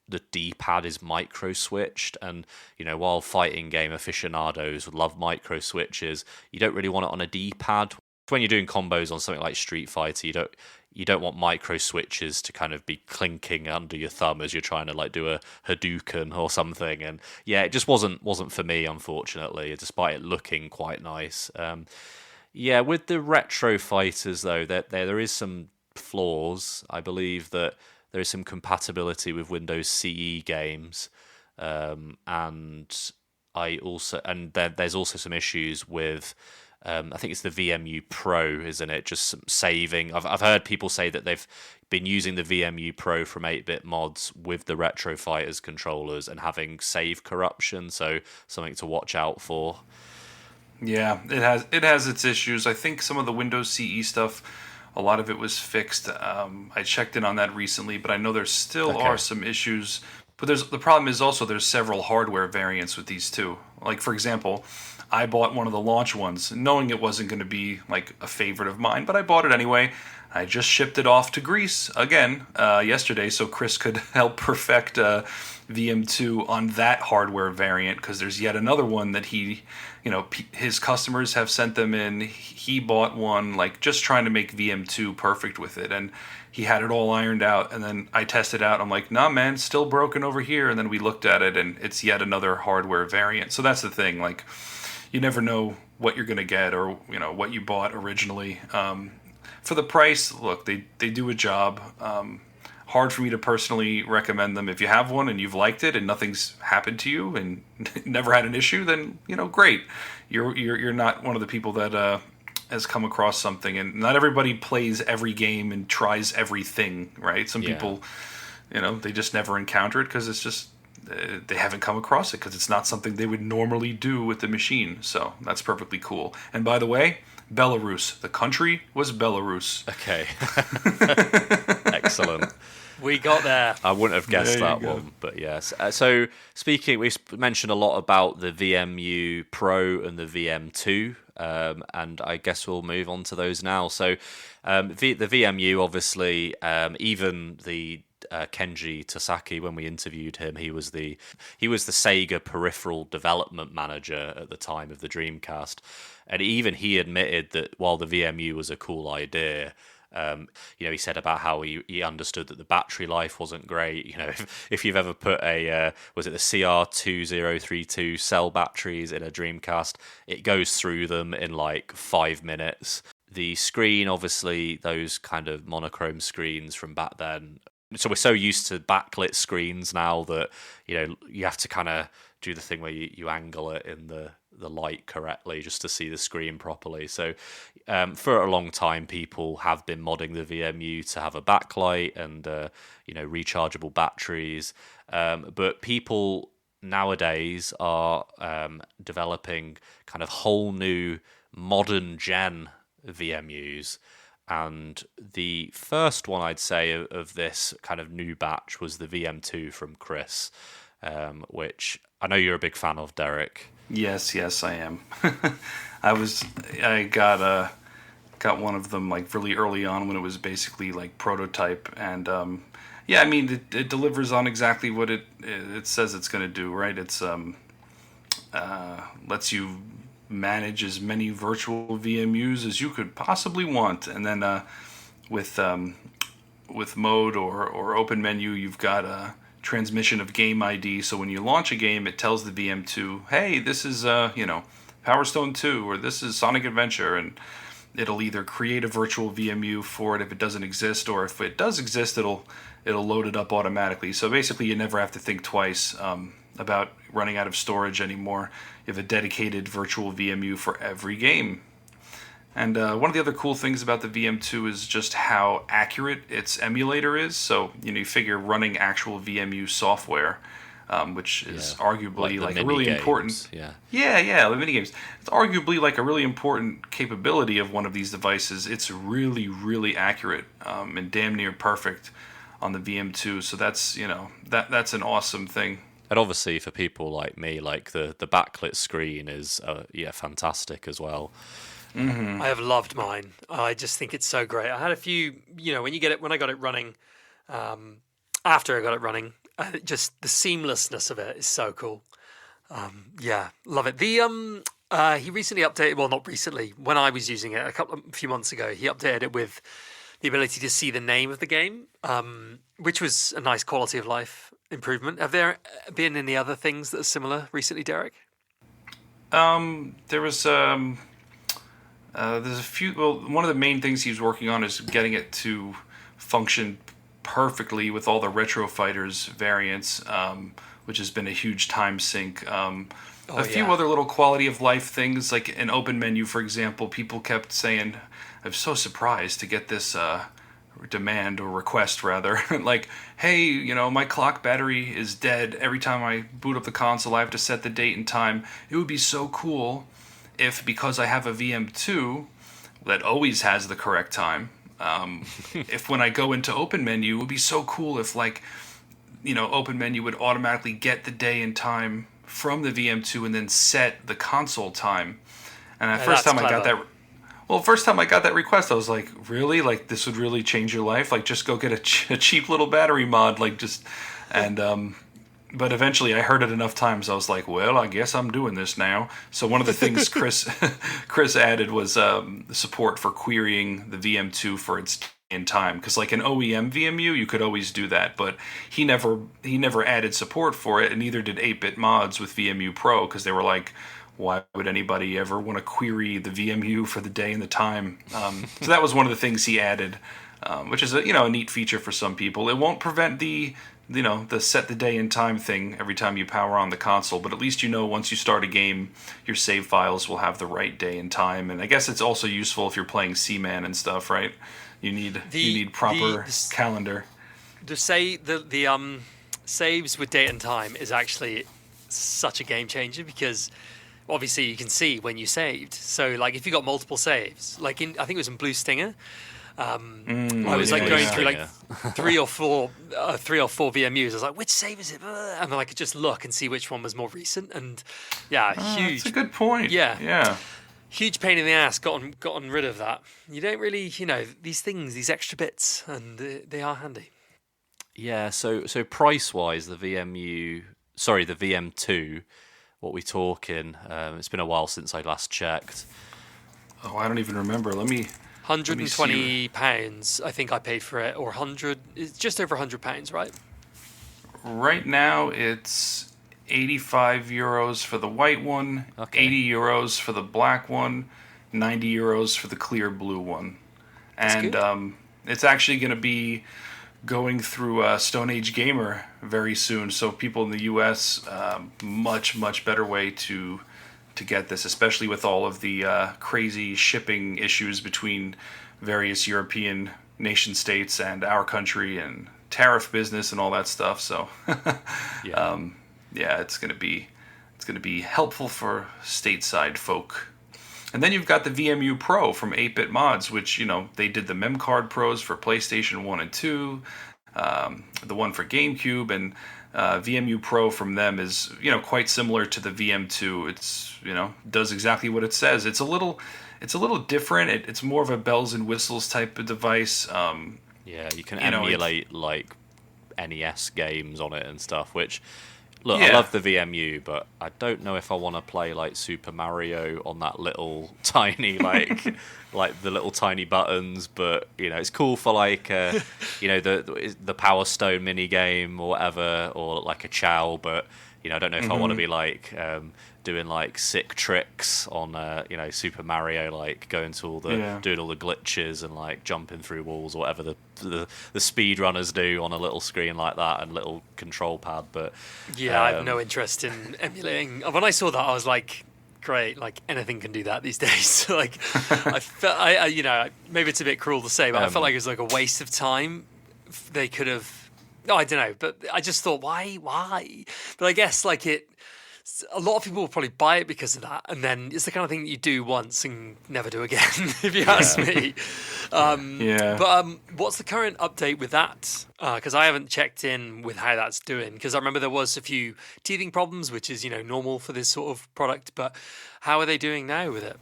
the D-pad is micro switched, and while fighting game aficionados love micro switches, you don't really want it on a D-pad. When you're doing combos on something like Street Fighter, you don't want micro switches to kind of be clinking under your thumb as you're trying to like do a Hadouken or something. And yeah, it just wasn't for me, unfortunately, despite it looking quite nice. Yeah, with the retro fighters though, there is some flaws. I believe that there is some compatibility with Windows CE games, and there's also some issues with. I think it's the VMU Pro, isn't it? Just some saving. I've heard people say that they've been using the VMU Pro from 8-bit mods with the Retro Fighters controllers and having save corruption. So something to watch out for. Yeah, it has its issues. I think some of the Windows CE stuff, a lot of it was fixed. I checked in on that recently, but I know there still are some issues. But the problem is also there's several hardware variants with these too. Like, for example, I bought one of the launch ones, knowing it wasn't going to be like a favorite of mine, but I bought it anyway. I just shipped it off to Greece again yesterday, so Chris could help perfect VM2 on that hardware variant, because there's yet another one that his customers have sent them in. He bought one, like just trying to make VM2 perfect with it, and he had it all ironed out, and then I tested out. I'm like, nah, man, still broken over here. And then we looked at it, and it's yet another hardware variant. So that's the thing, like, you never know what you're going to get or what you bought originally. For the price, look, they do a job. Hard for me to personally recommend them. If you have one and you've liked it and nothing's happened to you and never had an issue, then great. You're not one of the people that has come across something. And not everybody plays every game and tries everything, right? Some people, they just never encounter it because it's just they haven't come across it because it's not something they would normally do with the machine. So that's perfectly cool. And by the way, Belarus. The country was Belarus. Okay. Excellent. We got there. I wouldn't have guessed that one, but yes. So we mentioned a lot about the VMU Pro and the VM2, and I guess we'll move on to those now. So the VMU, obviously, even the Kenji Tasaki, when we interviewed him, he was the Sega peripheral development manager at the time of the Dreamcast, and even he admitted that while the VMU was a cool idea, he said about how he understood that the battery life wasn't great. If you've ever put was it the CR2032 cell batteries in a Dreamcast, it goes through them in like 5 minutes. The screen, obviously, those kind of monochrome screens from back then. So we're so used to backlit screens now that you have to kind of do the thing where you angle it in the light correctly just to see the screen properly. So for a long time, people have been modding the VMU to have a backlight and rechargeable batteries. But people nowadays are developing kind of whole new modern gen VMUs. And the first one I'd say of this kind of new batch was the VM2 from Chris, which I know you're a big fan of, Derek. Yes, I am. I got one of them like really early on when it was basically like prototype, and it delivers on exactly what it says it's going to do, right? It's lets you manage as many virtual VMUs as you could possibly want, and then with mode or open menu, you've got a transmission of game ID. So when you launch a game, it tells the VM2, hey, this is Power Stone 2 or this is Sonic Adventure, and it'll either create a virtual VMU for it if it doesn't exist, or if it does exist, it'll load it up automatically. So basically, you never have to think twice about running out of storage anymore. You have a dedicated virtual VMU for every game. And one of the other cool things about the VM2 is just how accurate its emulator is. So, you figure running actual VMU software, which is arguably like a really important... Yeah, the mini games. It's arguably like a really important capability of one of these devices. It's really, really accurate and damn near perfect on the VM2. So that's, that's an awesome thing. And obviously for people like me, like the backlit screen is fantastic as well. Mm-hmm. I have loved mine. I just think it's so great. I had a few, when I got it running, after I got it running, and just the seamlessness of it is so cool. Yeah, love it. The he recently updated. Well, not recently. When I was using it a few months ago, he updated it with the ability to see the name of the game, which was a nice quality of life improvement. Have there been any other things that are similar recently, Derek? There was there's a few. Well, one of the main things he was working on is getting it to function perfectly with all the Retro Fighters variants, which has been a huge time sink. A few other little quality of life things, like an open menu, for example. People kept saying, "I'm so surprised to get this demand or request, rather, like, hey, my clock battery is dead. Every time I boot up the console, I have to set the date and time. It would be so cool if, because I have a VM2 that always has the correct time, if when I go into open menu, it would be so cool if, like, open menu would automatically get the day and time from the VM2 and then set the console time." And the first time I got that request, I was like, really? Like, this would really change your life? Like, just go get a cheap little battery mod, like, but eventually I heard it enough times, I was like, well, I guess I'm doing this now. So one of the things Chris added was support for querying the VM2 for its in time, because like an OEM VMU, you could always do that, but he never added support for it, and neither did 8-bit mods with VMU Pro, because they were like, why would anybody ever want to query the VMU for the day and the time? So that was one of the things he added, which is a neat feature for some people. It won't prevent the set the day and time thing every time you power on the console, but at least once you start a game, your save files will have the right day and time. And I guess it's also useful if you're playing Seaman and stuff, right? You need proper calendar. To say the saves with date and time is actually such a game changer, because obviously you can see when you saved. So like if you got multiple saves, like I think it was in Blue Stinger, I was going through like three or four VMUs. I was like, which save is it? And then I could just look and see which one was more recent. And huge. That's a good point. Yeah. Huge pain in the ass. Gotten rid of that. You don't really, these things, these extra bits, and they are handy. Yeah. So price wise, the VM2. What we talking? It's been a while since I last checked. Oh, I don't even remember. Let me. £120, I think I paid for it, or 100. It's just over £100, right? Right now, it's €85 for the white one, €80 for the black one, €90 for the clear blue one, and it's actually going to be going through Stone Age Gamer very soon. So people in the US, much better way to get this, especially with all of the crazy shipping issues between various European nation states and our country, and tariff business and all that stuff. So it's gonna be helpful for stateside folk. And then you've got the VMU Pro from 8-Bit Mods, which, they did the Mem Card Pros for PlayStation 1 and 2, the one for GameCube, and VMU Pro from them is, quite similar to the VM2. It's, does exactly what it says. It's a little different. It's more of a bells and whistles type of device. You can emulate like NES games on it and stuff, which... Look, I love the VMU, but I don't know if I want to play like Super Mario on that little tiny like the little tiny buttons. But it's cool for like the Power Stone mini game or whatever, or like a Chow. But I don't know if I want to be like doing like sick tricks on Super Mario, like going to all the doing all the glitches and like jumping through walls or whatever the speed runners do on a little screen like that and little control pad. But I have no interest in emulating. When I saw that, I was like, great, like anything can do that these days. Like I felt maybe it's a bit cruel to say, but I felt like it was like a waste of time. They could have, I don't know, but I just thought, why? But I guess like a lot of people will probably buy it because of that, and then it's the kind of thing that you do once and never do again, if you ask me. But what's the current update with that? Because I haven't checked in with how that's doing, because I remember there was a few teething problems, which is normal for this sort of product. But how are they doing now with it?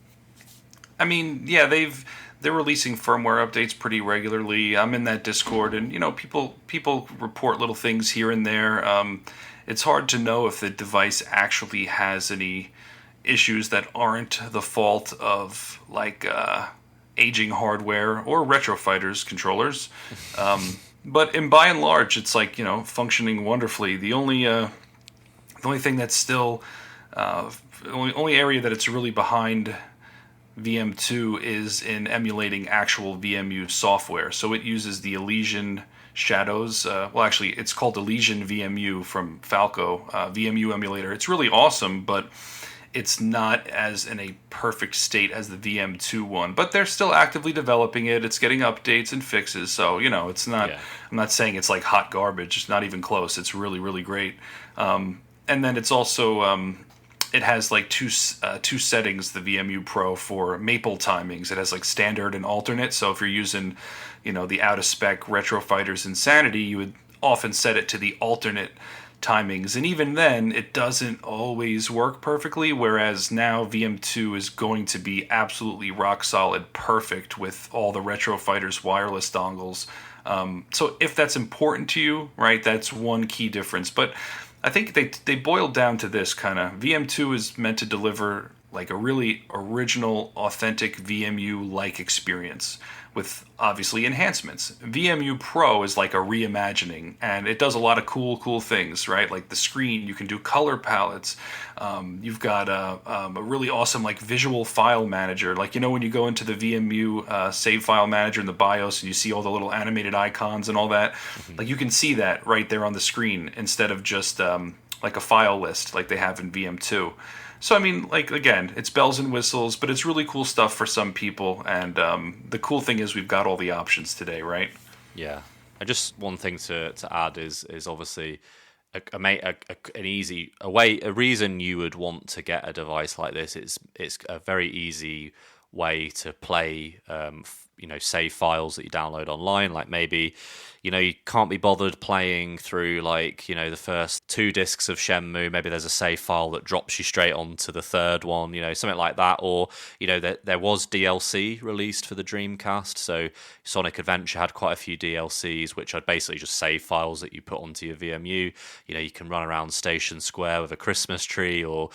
I mean, they're releasing firmware updates pretty regularly. I'm in that Discord, and people report little things here and there. It's hard to know if the device actually has any issues that aren't the fault of like aging hardware or Retro Fighters controllers. But by and large, it's like functioning wonderfully. The only thing that's still only area that it's really behind VM2 is in emulating actual VMU software. So it uses the Elysian Shadows. Actually, it's called Elysian VMU from Falco VMU emulator. It's really awesome, but it's not as in a perfect state as the VM2 one. But they're still actively developing it. It's getting updates and fixes. So it's not. Yeah. I'm not saying it's like hot garbage. It's not even close. It's really, really great. And then it's also it has like two settings, the VMU Pro, for maple timings. It has like standard and alternate. So if you're using, the out of spec Retro Fighters Insanity, you would often set it to the alternate timings, and even then it doesn't always work perfectly, whereas now VM2 is going to be absolutely rock solid perfect with all the Retro Fighters wireless dongles. So if that's important to you, right, that's one key difference. But I think they boiled down to this kind of: VM2 is meant to deliver like a really original, authentic VMU-like experience with obviously enhancements. VMU Pro is like a reimagining, and it does a lot of cool things, right? Like the screen, you can do color palettes. You've got a really awesome like visual file manager. Like when you go into the VMU save file manager in the BIOS and you see all the little animated icons and all that, like you can see that right there on the screen instead of just like a file list like they have in VM2. So, I mean, like, again, it's bells and whistles, but it's really cool stuff for some people. And the cool thing is we've got all the options today, right? Yeah. And just one thing to add is obviously a reason you would want to get a device like this. It's a very easy way to play, save files that you download online. Like maybe, you can't be bothered playing through like, the first 2 discs of Shenmue. Maybe there's a save file that drops you straight onto the third one, something like that. Or, there was DLC released for the Dreamcast. So Sonic Adventure had quite a few DLCs, which are basically just save files that you put onto your VMU. You can run around Station Square with a Christmas tree, or,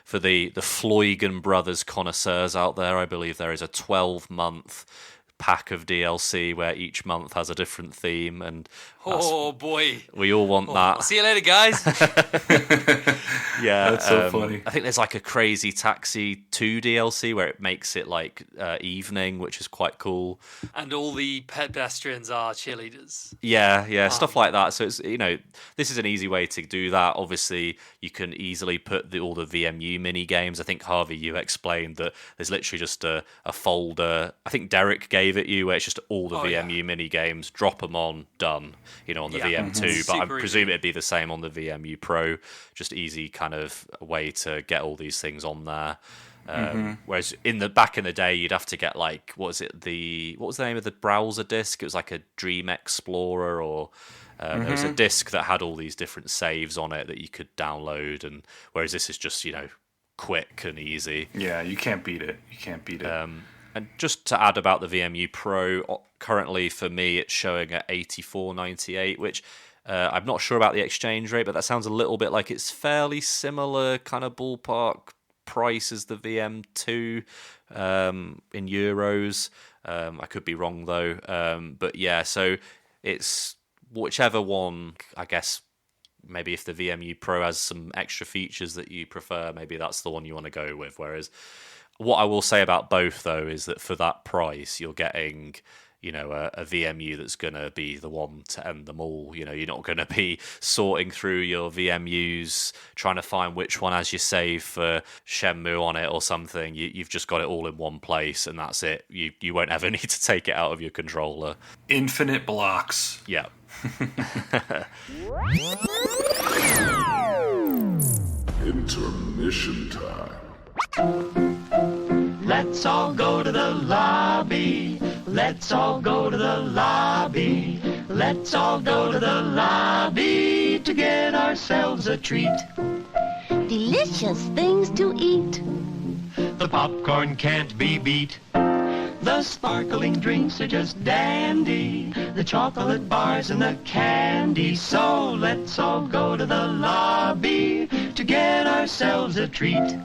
for the Floygan Brothers connoisseurs out there, I believe there is a 12-month pack of DLC where each month has a different theme, and boy, we all want that. See you later, guys. Yeah, that's so funny. I think there's like a Crazy Taxi 2 DLC where it makes it like evening, which is quite cool. And all the pedestrians are cheerleaders. Yeah, stuff like that. So it's this is an easy way to do that. Obviously, you can easily put all the VMU mini games. I think Harvey, you explained that there's literally just a folder. I think Derek gave it you where it's just all the VMU mini games. Drop them on, done. On the VM2, but I presume it'd be the same on the VMU Pro. Just easy kind of way to get all these things on there. Whereas back in the day, you'd have to get like what was the name of the browser disk? It was like a Dream Explorer, or there was a disk that had all these different saves on it that you could download. And whereas this is just quick and easy. Yeah, you can't beat it. And just to add about the VMU Pro, currently for me it's showing at $84.98, which I'm not sure about the exchange rate, but that sounds a little bit like it's fairly similar kind of ballpark price as the VM2 in euros. I could be wrong though, but yeah, so it's whichever one, I guess. Maybe if the VMU Pro has some extra features that you prefer, maybe that's the one you want to go with. Whereas what I will say about both, though, is that for that price, you're getting, a VMU that's going to be the one to end them all. You're not going to be sorting through your VMUs, trying to find which one has your save for Shenmue on it or something. You've just got it all in one place, and that's it. You won't ever need to take it out of your controller. Infinite blocks. Yeah. Intermission time. Let's all go to the lobby. Let's all go to the lobby. Let's all go to the lobby to get ourselves a treat. Delicious things to eat. The popcorn can't be beat. The sparkling drinks are just dandy, the chocolate bars and the candy. So let's all go to the lobby to get ourselves a treat.